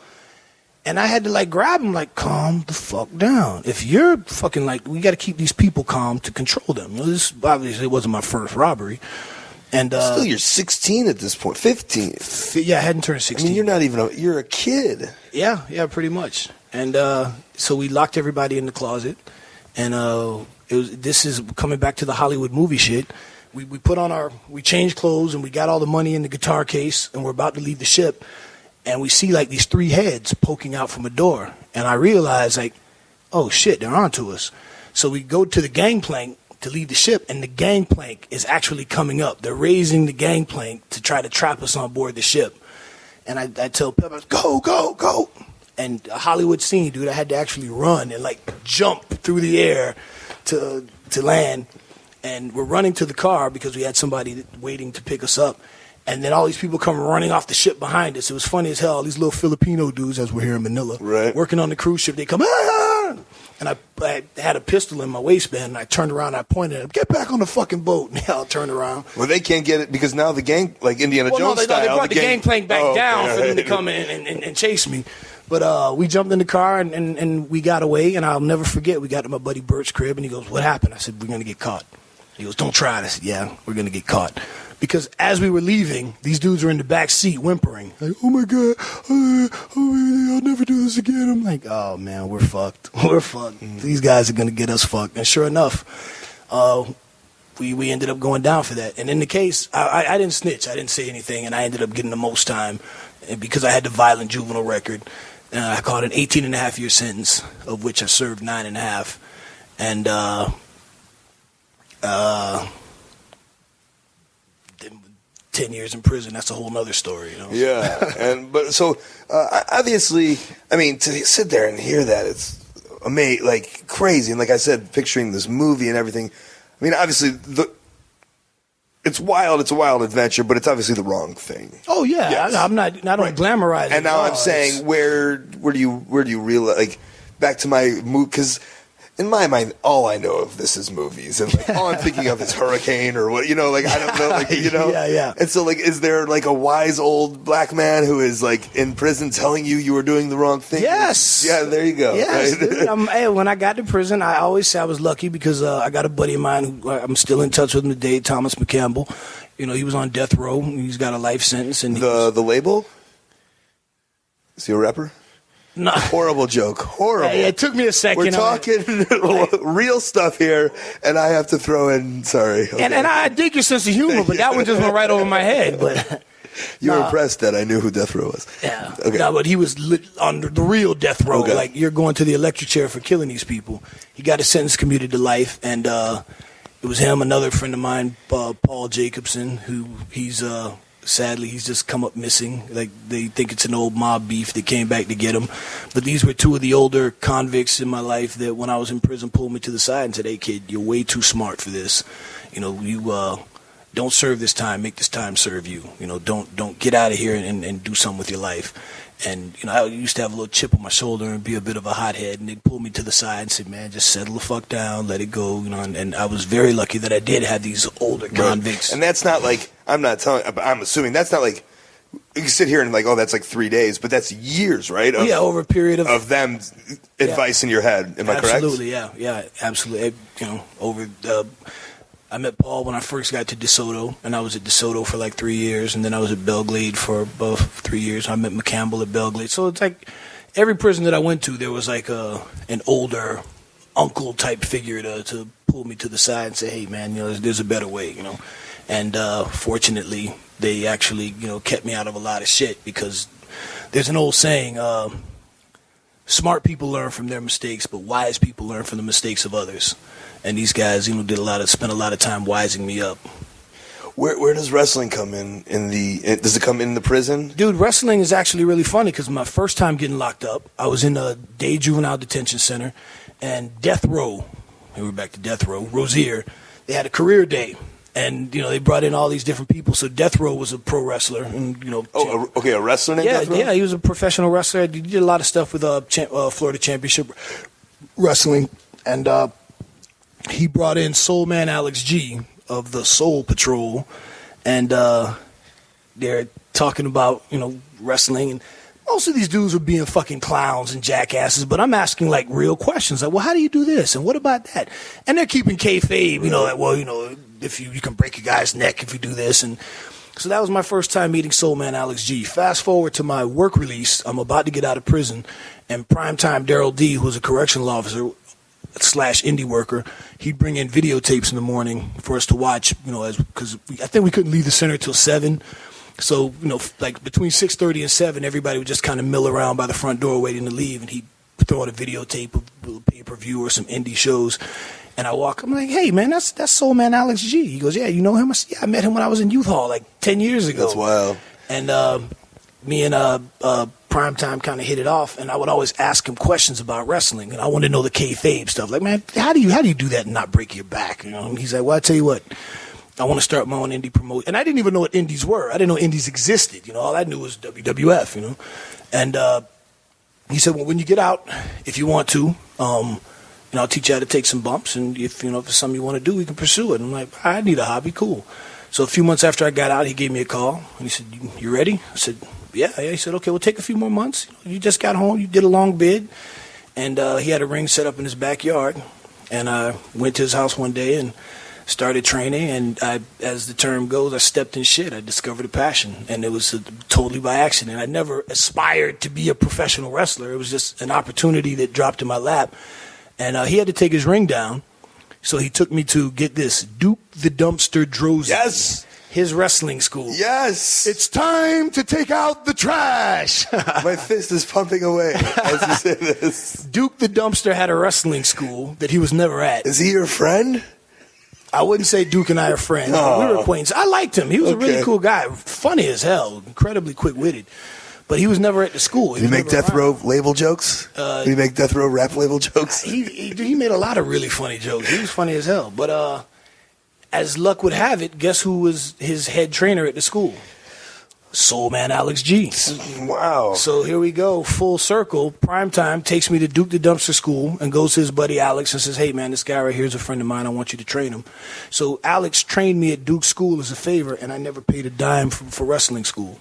And I had to like grab him, like, calm the fuck down. If you're fucking like, we got to keep these people calm to control them. This obviously wasn't my first robbery. And still, you're 16 at this point, 15. Yeah, I hadn't turned 16. I mean, you're not even, you're a kid. Yeah, pretty much. And so we locked everybody in the closet. And this is coming back to the Hollywood movie shit. We changed clothes and we got all the money in the guitar case and we're about to leave the ship. And we see like these 3 heads poking out from a door. And I realize like, oh shit, they're onto us. So we go to the gangplank to leave the ship and the gangplank is actually coming up. They're raising the gangplank to try to trap us on board the ship. And I tell Pep, go. And a Hollywood scene, dude, I had to actually run and like jump through the air to land. And we're running to the car because we had somebody waiting to pick us up. And then all these people come running off the ship behind us. It was funny as hell. All these little Filipino dudes, as we're here in Manila, working on the cruise ship, they come, ah! And I had a pistol in my waistband, and I turned around and I pointed at them, get back on the fucking boat. And they all turned around. Well, they can't get it because now the gang, like Indiana Jones style. They brought the gangplank back down for them to come in and chase me. But we jumped in the car, and we got away, and I'll never forget, we got to my buddy Bert's crib, and he goes, what happened? I said, we're going to get caught. He goes, don't try it. I said, yeah, we're going to get caught. Because as we were leaving, these dudes were in the back seat whimpering. Like, oh, my God, I'll never do this again. I'm like, oh, man, we're fucked. We're fucked. These guys are going to get us fucked. And sure enough, we ended up going down for that. And in the case, I didn't snitch. I didn't say anything, and I ended up getting the most time. And because I had the violent juvenile record, I caught an 18-and-a-half-year sentence, of which I served 9.5. And 10 years in prison, that's a whole nother story, you know? Yeah, but so obviously, I mean, to sit there and hear that, it's amazing, like crazy. And like I said, picturing this movie and everything, I mean, obviously, it's wild, it's a wild adventure, but it's obviously the wrong thing. Oh, yeah, yes. I don't glamorize it. And now I'm saying, where do you realize, like, back to my movie, because in my mind, all I know of this is movies, and like all I'm thinking of is Hurricane or what, you know, like I don't know, like you know, yeah. And so, like, is there like a wise old black man who is like in prison telling you were doing the wrong thing? Yes. Yeah, there you go. Yes. Right? Dude, hey, when I got to prison, I always say I was lucky because I got a buddy of mine who I'm still in touch with him today, Thomas McCampbell. You know, he was on death row. He's got a life sentence, and the label. Is he a rapper? No. Horrible joke. Horrible. Hey, it took me a second. We're talking real stuff here, and I have to throw in. Sorry. Okay. And I dig your sense of humor, but that one just went right over my head. But you were impressed that I knew who Death Row was. Yeah. Okay. No, but he was on the real death row. Okay. Like, you're going to the electric chair for killing these people. He got his sentence commuted to life, and it was him, another friend of mine, Paul Jacobson, who sadly, he's just come up missing. Like, they think it's an old mob beef that came back to get him. But these were two of the older convicts in my life that, when I was in prison, pulled me to the side and said, hey, kid, you're way too smart for this. You know, you don't serve this time. Make this time serve you. You know, don't get out of here and do something with your life. And, you know, I used to have a little chip on my shoulder and be a bit of a hothead. And they'd pull me to the side and say, man, just settle the fuck down, let it go. You know, and I was very lucky that I did have these older convicts. And that's not like, I'm assuming that's not like, you can sit here and like, oh, that's like 3 days, but that's years, right? Over a period of them advice in your head. Am I correct? Absolutely, yeah, absolutely. You know, I met Paul when I first got to DeSoto, and I was at DeSoto for like 3 years, and then I was at Belglade for about 3 years. I met McCampbell at Belglade. So it's like every prison that I went to, there was like an older uncle type figure to pull me to the side and say, hey, man, you know, there's a better way, you know. And fortunately, they actually, you know, kept me out of a lot of shit, because there's an old saying, smart people learn from their mistakes, but wise people learn from the mistakes of others. And these guys, you know, spent a lot of time wising me up. Where does wrestling come in? Does it come in the prison? Dude, wrestling is actually really funny, because my first time getting locked up, I was in a day juvenile detention center, and Death Row, and we're back to Death Row, Rosier, they had a career day. And, you know, they brought in all these different people. So Death Row was a pro wrestler. And, you know, a wrestler named Death Row? Yeah, he was a professional wrestler. He did a lot of stuff with Florida Championship Wrestling. And he brought in Soul Man Alex G of the Soul Patrol. And they're talking about, you know, wrestling. And most of these dudes were being fucking clowns and jackasses. But I'm asking, like, real questions. Like, well, how do you do this? And what about that? And they're keeping kayfabe, you know, like, well, you know, if you can break a guy's neck if you do this. And so that was my first time meeting Soul Man Alex G. Fast forward to my work release. I'm about to get out of prison, and primetime Daryl D., who was a correctional officer / indie worker, he'd bring in videotapes in the morning for us to watch, you know, because I think we couldn't leave the center till 7. So, you know, like between 6:30 and 7, everybody would just kind of mill around by the front door waiting to leave, and he'd throw in a videotape of a pay-per-view or some indie shows. And I walk, I'm like, hey, man, that's Soul Man Alex G. He goes, yeah, you know him? I said, yeah, I met him when I was in youth hall like 10 years ago. That's wild. And me and Primetime kind of hit it off, and I would always ask him questions about wrestling, and I wanted to know the kayfabe stuff. Like, man, how do you do that and not break your back? You know, and he's like, well, I tell you what, I want to start my own indie promotion, and I didn't even know what indies were. I didn't know indies existed. You know, all I knew was WWF. You know, and he said, well, when you get out, if you want to, I'll teach you how to take some bumps, and if it's something you want to do, we can pursue it. And I'm like, I need a hobby, cool. So a few months after I got out, he gave me a call, and he said, you ready? I said, yeah. He said, okay, we'll take a few more months. You just got home, you did a long bid, and he had a ring set up in his backyard. And I went to his house one day and started training, and as the term goes, I stepped in shit. I discovered a passion, and it was totally by accident. I never aspired to be a professional wrestler. It was just an opportunity that dropped in my lap. And he had to take his ring down, so he took me to, get this, Duke the Dumpster Drozy. Yes. His wrestling school. Yes. It's time to take out the trash. My fist is pumping away as you say this. Duke the Dumpster had a wrestling school that he was never at. Is he your friend? I wouldn't say Duke and I are friends. But we were acquaintances. I liked him. He was a really cool guy. Funny as hell. Incredibly quick-witted. But he was never at the school. Did he make Death Row label jokes? Did he make Death Row rap label jokes? He made a lot of really funny jokes. He was funny as hell. But as luck would have it, guess who was his head trainer at the school? Soul Man Alex G. Wow. So here we go, full circle. Primetime takes me to Duke the Dumpster School and goes to his buddy Alex and says, hey, man, this guy right here is a friend of mine. I want you to train him. So Alex trained me at Duke School as a favor, and I never paid a dime for wrestling school.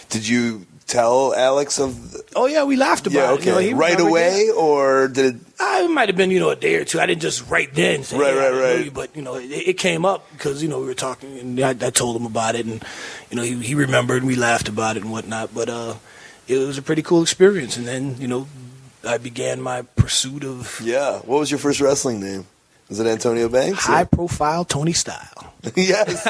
Did you tell Alex of? Oh yeah, we laughed about it. Okay. Right away, or did it? It might have been a day or two. I didn't just right then say, right. But it came up because we were talking, and I told him about it, and he remembered, and we laughed about it and whatnot. But it was a pretty cool experience. And then I began my pursuit of What was your first wrestling name? Was it Antonio Banks? High Profile Tony Style. Yes.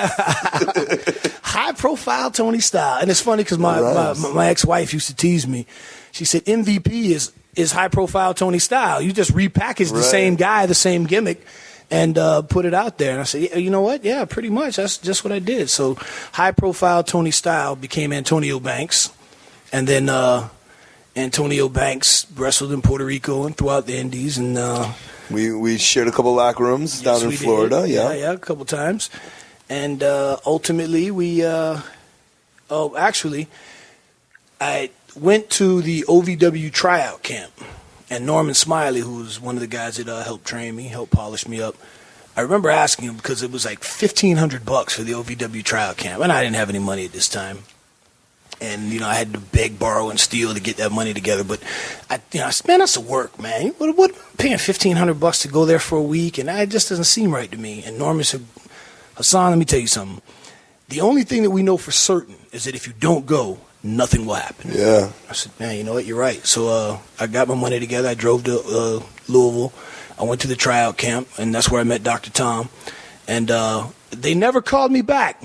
High Profile Tony Style. And it's funny because my ex-wife used to tease me. She said, MVP is High Profile Tony Style. You just repackage the same guy, the same gimmick, and put it out there. And I said, you know what? Yeah, pretty much. That's just what I did. So High Profile Tony Style became Antonio Banks. And then Antonio Banks wrestled in Puerto Rico and throughout the Indies. And we shared a couple locker rooms down in Florida. Did. Yeah, a couple times. And ultimately, I went to the OVW tryout camp. And Norman Smiley, who was one of the guys that helped train me, helped polish me up, I remember asking him because it was like $1,500 for the OVW tryout camp. And I didn't have any money at this time. And, I had to beg, borrow, and steal to get that money together. But, I said, man, that's a work, man. What paying $1,500 to go there for a week? And it just doesn't seem right to me. And Norman said, Hassan, let me tell you something. The only thing that we know for certain is that if you don't go, nothing will happen. Yeah. I said, man, you know what? You're right. So I got my money together. I drove to Louisville. I went to the tryout camp, and that's where I met Dr. Tom. And they never called me back.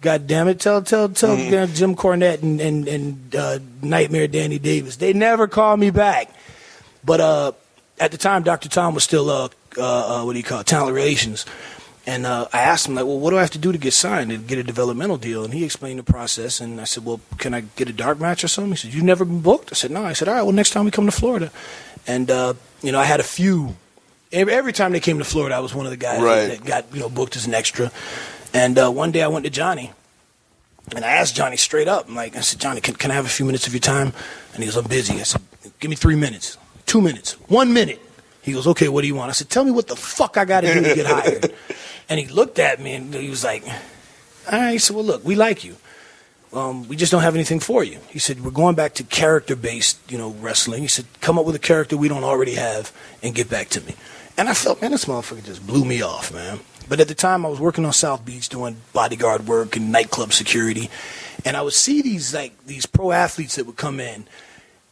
God damn it! Tell Jim Cornette and Nightmare Danny Davis. They never called me back. But at the time, Dr. Tom was still talent relations. And I asked him, well, what do I have to do to get signed and get a developmental deal? And he explained the process. And I said, well, can I get a dark match or something? He said, you've never been booked? I said, no. I said, all right, well, next time we come to Florida. And I had a few. Every time they came to Florida, I was one of the guys that got booked as an extra. And one day I went to Johnny, and I asked Johnny straight up. I said, Johnny, can I have a few minutes of your time? And he goes, I'm busy. I said, give me 3 minutes, 2 minutes, 1 minute. He goes, okay, what do you want? I said, tell me what the fuck I got to do to get hired. And he looked at me, and he was like, all right. He said, well, look, we like you. We just don't have anything for you. He said, we're going back to character-based, wrestling. He said, come up with a character we don't already have and get back to me. And I felt, man, this motherfucker just blew me off, man. But at the time, I was working on South Beach doing bodyguard work and nightclub security. And I would see these pro athletes that would come in.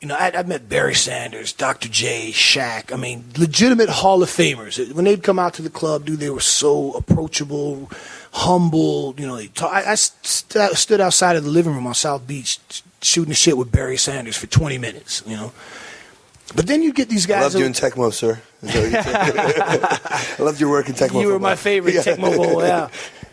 I met Barry Sanders, Dr. J, Shaq. I mean, legitimate Hall of Famers. When they'd come out to the club, they were so approachable, humble. I stood outside of the living room on South Beach shooting the shit with Barry Sanders for 20 minutes, But then you get these guys. I loved you in Tecmo, sir. I loved your work in Tecmo. You were my favorite Tecmo Bowl, yeah.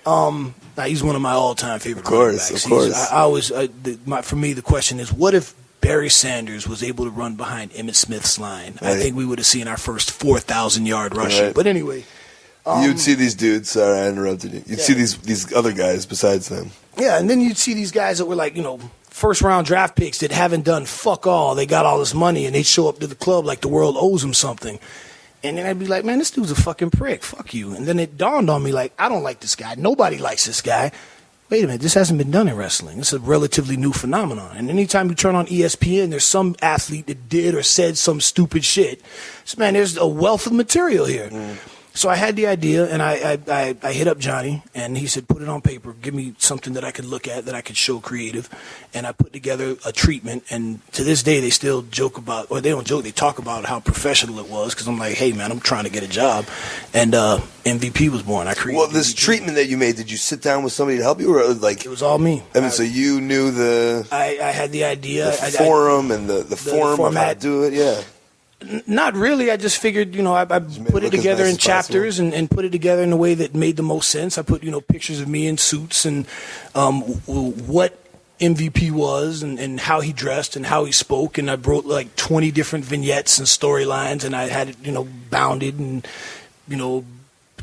Now, he's one of my all-time favorite quarterbacks. Of course. For me, the question is, what if Barry Sanders was able to run behind Emmitt Smith's line? Right. I think we would have seen our first 4,000-yard rushing. Right. But anyway. You'd see these dudes. Sorry, I interrupted you. You'd see these other guys besides them. Yeah, and then you'd see these guys that were like, first-round draft picks that haven't done fuck all. They got all this money, and they show up to the club like the world owes them something. And then I'd be like, man, this dude's a fucking prick. Fuck you. And then it dawned on me, like, I don't like this guy. Nobody likes this guy. Wait a minute, this hasn't been done in wrestling. It's a relatively new phenomenon. And anytime you turn on ESPN, there's some athlete that did or said some stupid shit. So, man, there's a wealth of material here. So I had the idea, and I hit up Johnny, and he said, put it on paper. Give me something that I could look at, that I could show creative. And I put together a treatment, and to this day, they still joke about, or they don't joke, they talk about how professional it was, because I'm like, hey, man, I'm trying to get a job. And MVP was born. I created this MVP. treatment that you made, did you sit down with somebody to help you? Or like It was all me. I mean, so you knew I had the idea. the forum and the form of how to do it, yeah. Not really. I just figured, I put it together in chapters and put it together in a way that made the most sense. I put, pictures of me in suits and what MVP was and how he dressed and how he spoke. And I wrote like 20 different vignettes and storylines, and I had it, bounded and,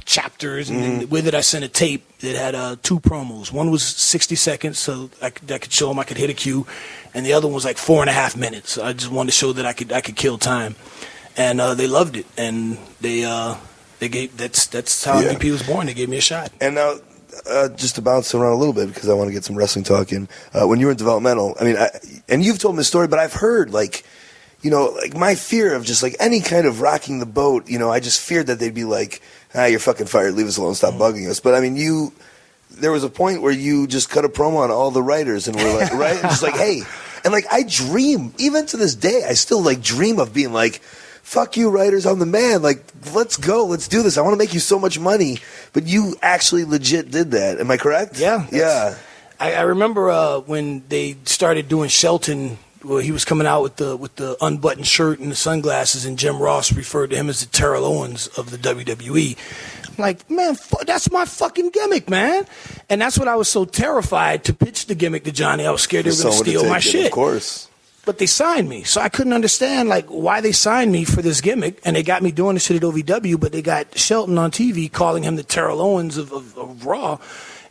chapters. And with it, I sent a tape that had 2 promos. One was 60 seconds, so I could show them I could hit a cue. And the other one was like 4.5 minutes. I just wanted to show that I could kill time, and they loved it. And they gave that's how MVP was born. They gave me a shot. And now, just to bounce around a little bit because I want to get some wrestling talk in. When you were in developmental, I mean, and you've told me this story, but I've heard like my fear of just like any kind of rocking the boat. I just feared that they'd be like, you're fucking fired. Leave us alone. Stop bugging us. But I mean, there was a point where you just cut a promo on all the writers and were like, right? And just like, hey. And like, I dream, even to this day, I still like dream of being like, fuck you writers, I'm the man. Like, let's go. Let's do this. I want to make you so much money. But you actually legit did that. Am I correct? Yeah. Yeah. I remember when they started doing Shelton. Well, he was coming out with the unbuttoned shirt and the sunglasses, and Jim Ross referred to him as the Terrell Owens of the WWE. I'm like, man, that's my fucking gimmick, man. And that's what I was so terrified to pitch the gimmick to Johnny. I was scared they were going to steal my shit. Of course. But they signed me, so I couldn't understand like why they signed me for this gimmick, and they got me doing the shit at OVW, but they got Shelton on TV calling him the Terrell Owens of Raw.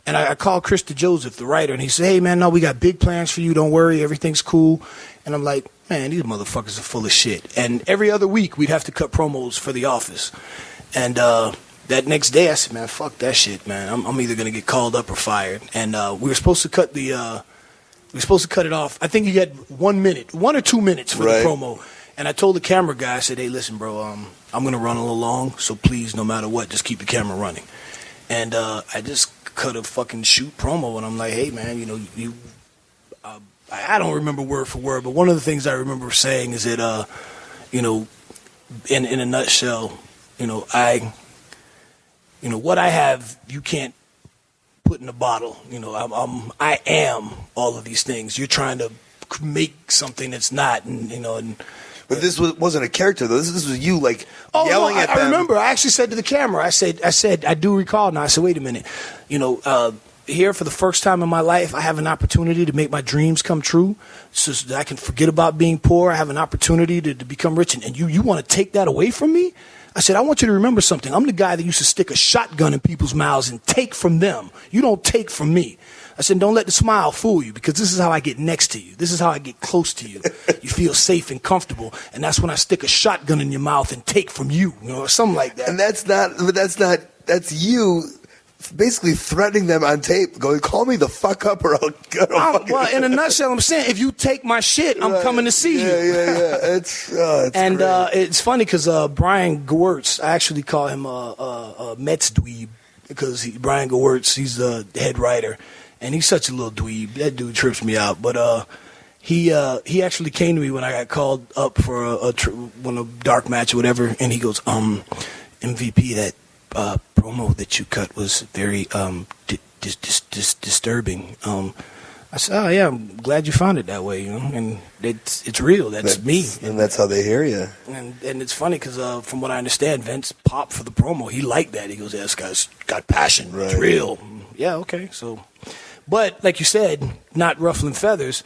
And I called Chris DeJoseph, the writer, and he said, hey, man, no, we got big plans for you. Don't worry. Everything's cool. And I'm like, man, these motherfuckers are full of shit. And every other week, we'd have to cut promos for The Office. And that next day, I said, man, fuck that shit, man. I'm either going to get called up or fired. And we were supposed to cut it off. I think you had 1 minute, 1 or 2 minutes for the promo. And I told the camera guy, I said, hey, listen, bro, I'm going to run a little long, so please, no matter what, just keep the camera running. And I just cut a fucking shoot promo, and I'm like, hey, man, I don't remember word for word, but one of the things I remember saying is that, in a nutshell, what I have, you can't put in a bottle. I am all of these things. You're trying to make something that's not, But this wasn't a character, though. This was you, like, yelling at them. I remember. I actually said to the camera, I said, I do recall now. I said, wait a minute. Here for the first time in my life, I have an opportunity to make my dreams come true so that I can forget about being poor. I have an opportunity to become rich. And you want to take that away from me? I said, I want you to remember something. I'm the guy that used to stick a shotgun in people's mouths and take from them. You don't take from me. I said, don't let the smile fool you, because this is how I get next to you. This is how I get close to you. You feel safe and comfortable, and that's when I stick a shotgun in your mouth and take from you, or something like that. And that's you basically threatening them on tape, going, call me the fuck up or I'll well, in a nutshell, I'm saying, if you take my shit, I'm coming to see you. Yeah. It's and great. It's funny because Brian Gewirtz, I actually call him a Mets dweeb, because Brian Gewirtz, he's the head writer. And he's such a little dweeb. That dude trips me out. But he actually came to me when I got called up for a dark match or whatever, and he goes, MVP, that promo that you cut was very disturbing. I said, oh yeah, I'm glad you found it that way, and it's real. That's me, and that's how they hear you. And it's funny because from what I understand, Vince popped for the promo. He liked that. He goes, yeah, this guy's got passion. Right. It's real. yeah, okay. So, but like you said, not ruffling feathers.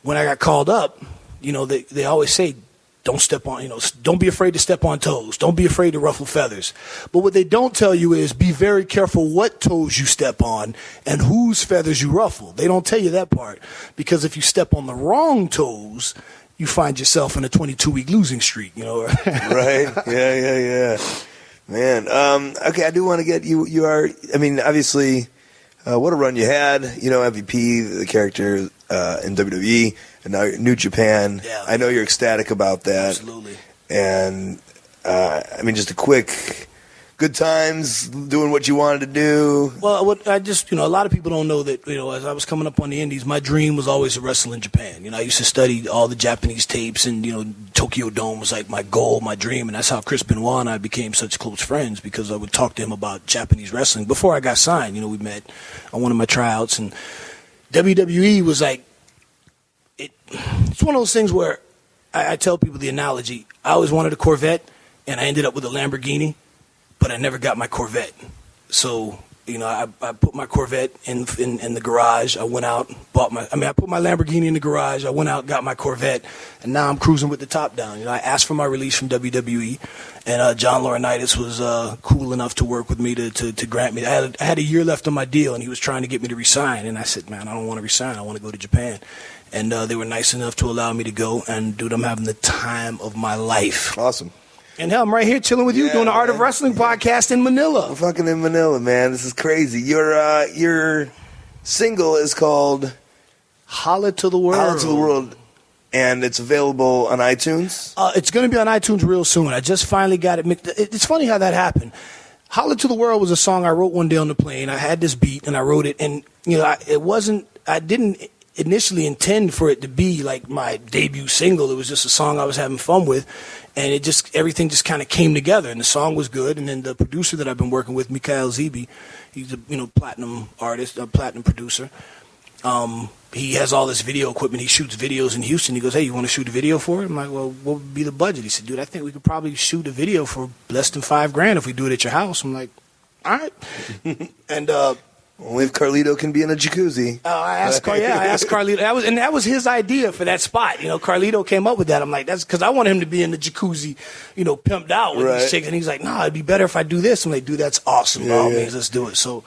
When I got called up, they always say, don't step on, don't be afraid to step on toes. Don't be afraid to ruffle feathers. But what they don't tell you is be very careful what toes you step on and whose feathers you ruffle. They don't tell you that part, because if you step on the wrong toes, you find yourself in a 22-week losing streak, Right. Yeah. Man. Okay. I do want to get you are, I mean, obviously, what a run you had, MVP, the character, in WWE, and now New Japan. Yeah. I know you're ecstatic about that. Absolutely. And, I mean, just a quick, good times, doing what you wanted to do. Well, I just, a lot of people don't know that, as I was coming up on the indies, my dream was always to wrestle in Japan. I used to study all the Japanese tapes, and, Tokyo Dome was like my goal, my dream, and that's how Chris Benoit and I became such close friends, because I would talk to him about Japanese wrestling. Before I got signed, we met on one of my tryouts, and WWE was like, it's one of those things where I tell people the analogy. I always wanted a Corvette, and I ended up with a Lamborghini, but I never got my Corvette. So, I put my Corvette in the garage. I went out, I put my Lamborghini in the garage. I went out, got my Corvette, and now I'm cruising with the top down. I asked for my release from WWE, and John Laurinaitis was cool enough to work with me to grant me. I had a year left on my deal, and he was trying to get me to resign, and I said, man, I don't want to resign. I want to go to Japan. And they were nice enough to allow me to go, and dude, I'm having the time of my life. Awesome. And hell, I'm right here chilling with you, doing the Art of Wrestling podcast in Manila. I'm fucking in Manila, man. This is crazy. Your single is called Holla to the World. Holla to the World, and it's available on iTunes? It's going to be on iTunes real soon. I just finally got it mixed. It's funny how that happened. Holla to the World was a song I wrote one day on the plane. I had this beat, and I wrote it, and I didn't initially intend for it to be like my debut single. It was just a song I was having fun with, and everything just kind of came together, and the song was good. And then the producer that I've been working with, Mikhail Zebi, he's a platinum artist, a platinum producer. He has all this video equipment. He shoots videos in Houston. He goes, hey, you want to shoot a video for it? I'm like, well, what would be the budget? He said, dude, I think we could probably shoot a video for less than $5,000 if we do it at your house. I'm like, all right. And only if Carlito can be in a jacuzzi. I asked Carlito. That was his idea for that spot. Carlito came up with that. I'm like, that's because I want him to be in the jacuzzi, pimped out with these chicks. And he's like, it'd be better if I do this. I'm like, dude, that's awesome. By all means, let's do it. So,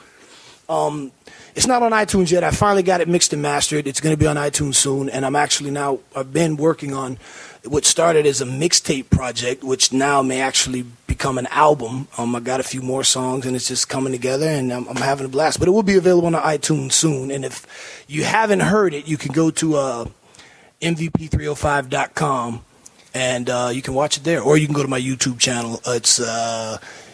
it's not on iTunes yet. I finally got it mixed and mastered. It's going to be on iTunes soon. And I've been working on what started as a mixtape project, which now may actually become an album. I got a few more songs, and it's just coming together, and I'm having a blast. But it will be available on iTunes soon. And if you haven't heard it, you can go to MVP305.com, and you can watch it there. Or you can go to my YouTube channel. It's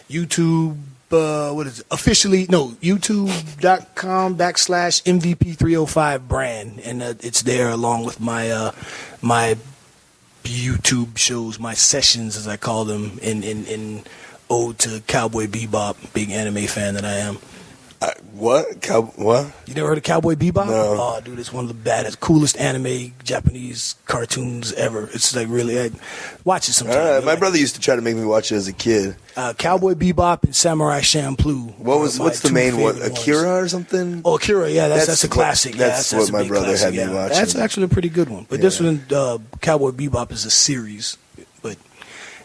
YouTube. YouTube.com/MVP305 brand, and it's there along with my my YouTube shows, my sessions as I call them, in ode to Cowboy Bebop, big anime fan that I am. What? What? You never heard of Cowboy Bebop? No. Oh, dude, it's one of the baddest, coolest anime Japanese cartoons ever. It's like really, watch it sometime. My brother used to try to make me watch it as a kid. Cowboy Bebop and Samurai Champloo. What's the main one? Akira or something? Oh, Akira, yeah, that's a classic. That's what my brother had me watching. That's actually a pretty good one. But this one, Cowboy Bebop, is a series. But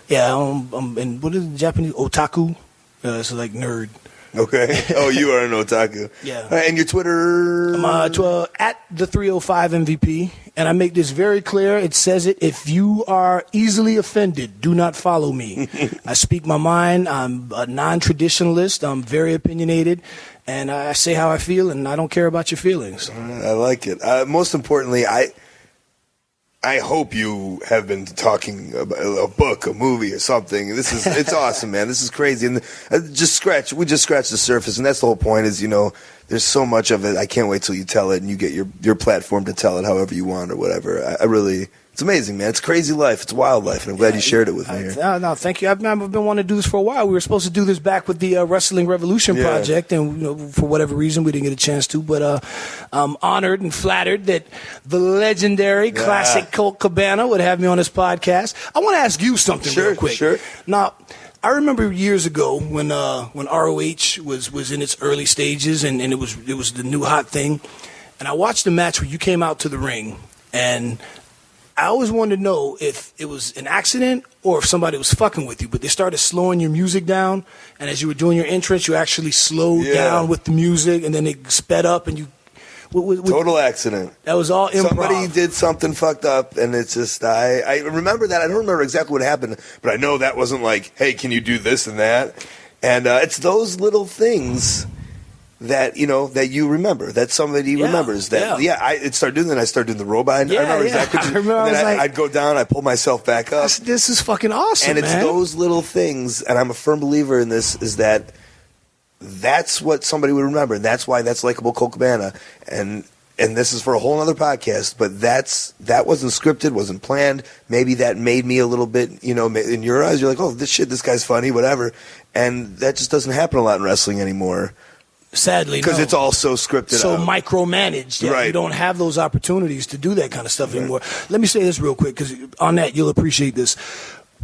yeah, and what is it, Japanese? Otaku. It's like nerd. Okay. Oh, you are an otaku. Yeah. And your Twitter? I'm at the 305 MVP, and I make this very clear. It says it. If you are easily offended, do not follow me. I speak my mind. I'm a non-traditionalist. I'm very opinionated, and I say how I feel, and I don't care about your feelings. I like it. Most importantly, I hope you have been talking about a book, a movie, or something. It's awesome, man. This is crazy. And we just scratched the surface, and that's the whole point is, there's so much of it. I can't wait till you tell it and you get your platform to tell it however you want or whatever. It's amazing, man. It's crazy life. It's wild life, and I'm glad you shared it with me here. No, thank you. I've been wanting to do this for a while. We were supposed to do this back with the Wrestling Revolution project, and for whatever reason, we didn't get a chance to. But I'm honored and flattered that the legendary classic Colt Cabana would have me on this podcast. I want to ask you something real quick. Sure. Now, I remember years ago when ROH was in its early stages and it was the new hot thing, and I watched the match where you came out to the ring, and I always wanted to know if it was an accident or if somebody was fucking with you. But they started slowing your music down, and as you were doing your entrance, you actually slowed down with the music, and then it sped up, and you. Total accident. That was all improv. Somebody did something fucked up, and it's just I remember that. I don't remember exactly what happened, but I know that wasn't like, hey, can you do this and that? And it's those little things that that you remember, that somebody remembers. That I started doing that. I started doing the robot. I remember exactly. I remember. I was like, I'd go down. I pull myself back up. This is fucking awesome, and it's man. those little things, and I'm a firm believer in this. Is that's what somebody would remember, and that's why that's likable Colt Cabana. And this is for a whole other podcast, but that wasn't scripted, wasn't planned. Maybe that made me a little bit, in your eyes, you're like, oh, this guy's funny, whatever. And that just doesn't happen a lot in wrestling anymore. Sadly, because it's all so scripted, so micromanaged. Right. You don't have those opportunities to do that kind of stuff anymore. Let me say this real quick, because on that you'll appreciate this.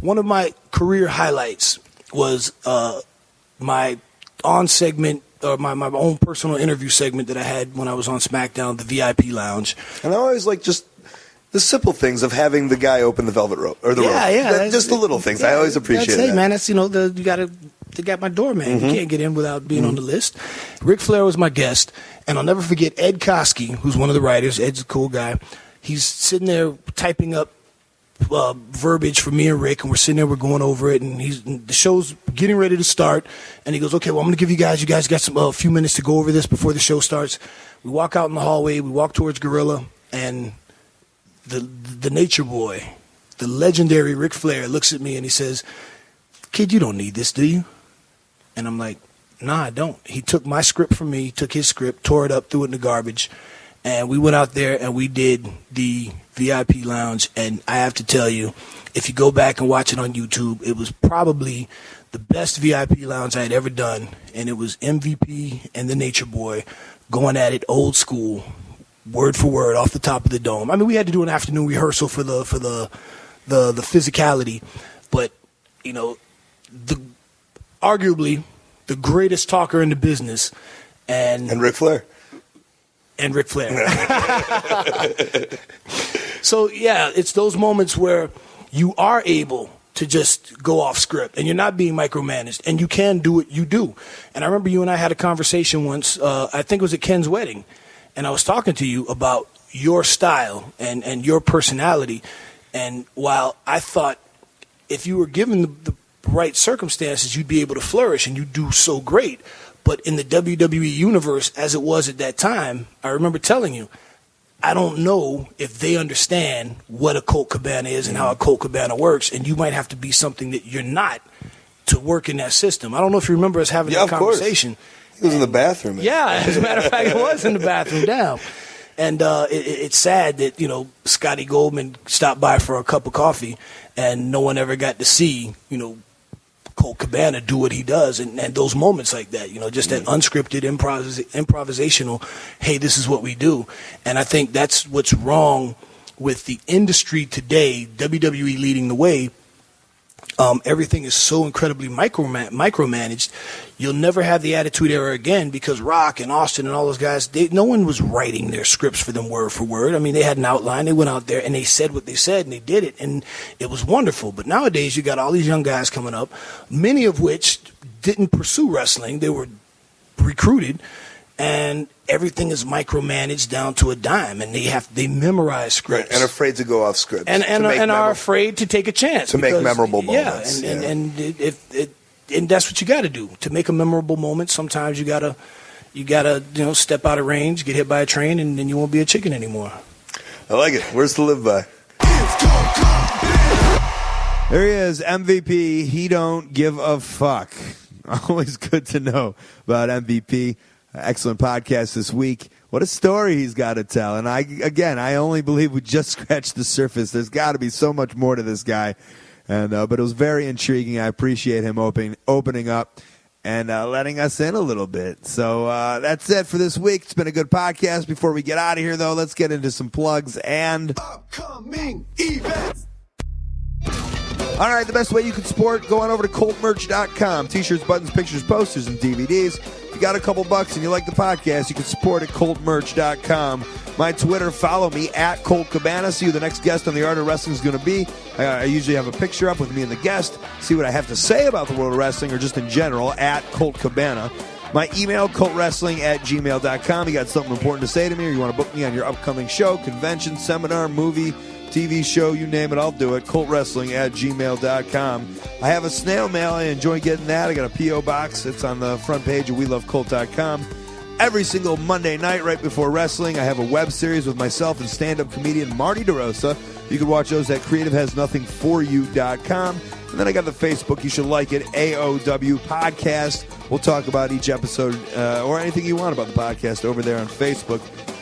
One of my career highlights was my on segment, or my own personal interview segment that I had when I was on SmackDown, the VIP Lounge. And I always like just the simple things of having the guy open the velvet rope or the rope. Just the little things. I always appreciate that. Hey, man, that's you got my doorman. You can't get in without being on the list. Ric Flair was my guest, and I'll never forget Ed Koski, who's one of the writers. Ed's a cool guy. He's sitting there typing up verbiage for me and Rick, and we're sitting there, we're going over it, and the show's getting ready to start, and he goes, okay, well, I'm going to give you guys got a few minutes to go over this before the show starts. We walk out in the hallway, we walk towards Gorilla, and the Nature Boy, the legendary Ric Flair, looks at me and he says, kid, you don't need this, do you? And I'm like, nah, I don't. He took my script from me, took his script, tore it up, threw it in the garbage, and we went out there and we did the VIP Lounge, and I have to tell you, if you go back and watch it on YouTube, it was probably the best VIP Lounge I had ever done, and it was MVP and the Nature Boy going at it old school, word for word, off the top of the dome. I mean, we had to do an afternoon rehearsal for the physicality, but arguably the greatest talker in the business, and Ric Flair. And Ric Flair. So, yeah, it's those moments where you are able to just go off script and you're not being micromanaged and you can do what you do. And I remember you and I had a conversation once, I think it was at Ken's wedding, and I was talking to you about your style and your personality. And while I thought if you were given the right circumstances, you'd be able to flourish and you'd do so great. But in the WWE universe, as it was at that time, I remember telling you, I don't know if they understand what a Colt Cabana is and how a Colt Cabana works, and you might have to be something that you're not to work in that system. I don't know if you remember us having that conversation. It was in the bathroom. Man. Yeah, as a matter of fact, it was in the bathroom down. And it's sad that, Scotty Goldman stopped by for a cup of coffee, and no one ever got to see, Colt Cabana do what he does, and those moments like that, just that unscripted improvisational, hey, this is what we do. And I think that's what's wrong with the industry today, WWE leading the way. Everything is so incredibly micromanaged. You'll never have the Attitude Era again because Rock and Austin and all those guys, no one was writing their scripts for them word for word. I mean, they had an outline. They went out there and they said what they said and they did it, and it was wonderful. But nowadays, you got all these young guys coming up, many of which didn't pursue wrestling. They were recruited, and everything is micromanaged down to a dime, and they memorize scripts, and afraid to go off script, and are afraid to take a chance to make memorable moments. And that's what you got to do to make a memorable moment. Sometimes you gotta step out of range, get hit by a train, and then you won't be a chicken anymore. I like it. Where's to live by? There he is, MVP. He don't give a fuck. Always good to know about MVP. Excellent podcast this week. What a story he's got to tell. And I only believe we just scratched the surface. There's got to be so much more to this guy. And but it was very intriguing. I appreciate him opening up and letting us in a little bit. So that's it for this week. It's been a good podcast. Before we get out of here, though, let's get into some plugs and upcoming events. All right, the best way you can support, go on over to coltmerch.com. T-shirts, buttons, pictures, posters, and DVDs. If you got a couple bucks and you like the podcast, you can support at coltmerch.com. My Twitter, follow me at Colt Cabana. See who the next guest on The Art of Wrestling is going to be. I usually have a picture up with me and the guest. See what I have to say about the world of wrestling or just in general at Colt Cabana. My email, coltwrestling@gmail.com. You got something important to say to me or you want to book me on your upcoming show, convention, seminar, movie, TV show, you name it, I'll do it. coltwrestling@gmail.com. I have a snail mail. I enjoy getting that. I got a P.O. box. It's on the front page of WeLoveColt.com. Every single Monday night right before wrestling, I have a web series with myself and stand-up comedian Marty DeRosa. You can watch those at creativehasnothingforyou.com. And then I got the Facebook. You should like it, AOW Podcast. We'll talk about each episode or anything you want about the podcast over there on Facebook.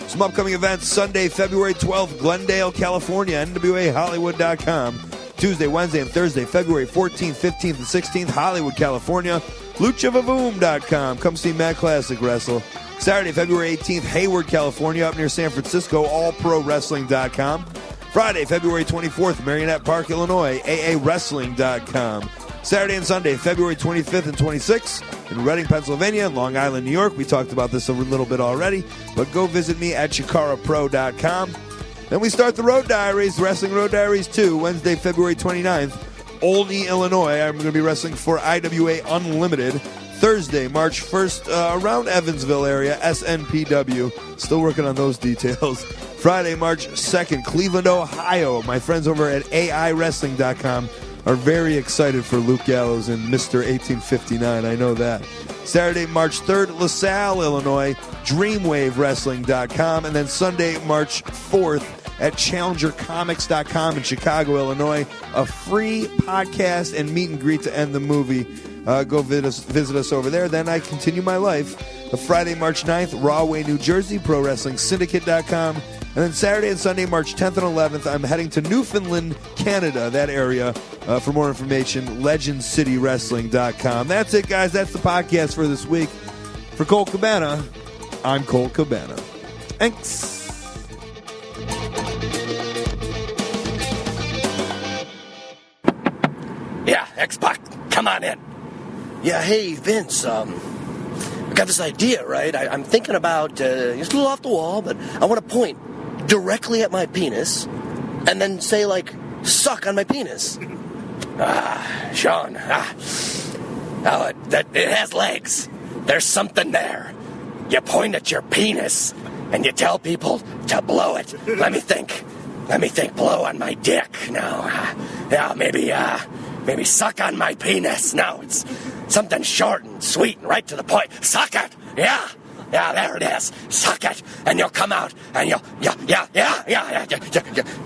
Some upcoming events: Sunday, February 12th, Glendale, California, NWAHollywood.com. Tuesday, Wednesday, and Thursday, February 14th, 15th, and 16th, Hollywood, California, LuchaVavoom.com. Come see Mad Classic wrestle. Saturday, February 18th, Hayward, California, up near San Francisco, AllProWrestling.com. Friday, February 24th, Marionette Park, Illinois, AAWrestling.com. Saturday and Sunday, February 25th and 26th in Reading, Pennsylvania, and Long Island, New York. We talked about this a little bit already, but go visit me at ChikaraPro.com. Then we start the Road Diaries, Wrestling Road Diaries 2, Wednesday, February 29th, Olney, Illinois. I'm going to be wrestling for IWA Unlimited. Thursday, March 1st, around Evansville area, SNPW. Still working on those details. Friday, March 2nd, Cleveland, Ohio. My friends over at AIWrestling.com are very excited for Luke Gallows and Mr. 1859. I know that. Saturday, March 3rd, LaSalle, Illinois, DreamWaveWrestling.com. And then Sunday, March 4th, at ChallengerComics.com in Chicago, Illinois. A free podcast and meet and greet to end the movie. Go visit us over there. Then I continue my life. Friday, March 9th, Rahway, New Jersey, ProWrestlingSyndicate.com. And then Saturday and Sunday, March 10th and 11th, I'm heading to Newfoundland, Canada, that area. For more information, LegendCityWrestling.com. That's it, guys. That's the podcast for this week. For Colt Cabana, I'm Colt Cabana. Thanks. Yeah, X-Pac, come on in. Yeah, hey, Vince, I got this idea, right? I'm thinking about, it's a little off the wall, but I want to point directly at my penis and then say, like, suck on my penis. Sean, it has legs. There's something there. You point at your penis and you tell people to blow it. Let me think, blow on my dick. No, maybe suck on my penis. No, it's something short and sweet and right to the point. Suck it. Yeah, there it is. Suck it. And you'll come out and you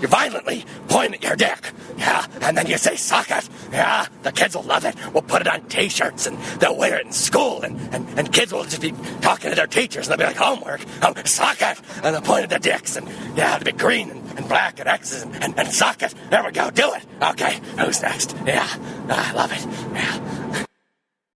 violently point at your dick. Yeah, and then you say, suck it. Yeah, the kids will love it. We'll put it on T-shirts and they'll wear it in school and kids will just be talking to their teachers and they'll be like, homework. Oh, suck it. And they'll point at the dicks and yeah, it'll be green and black and X's and suck it. There we go. Do it. Okay, who's next? Yeah, I love it. Yeah.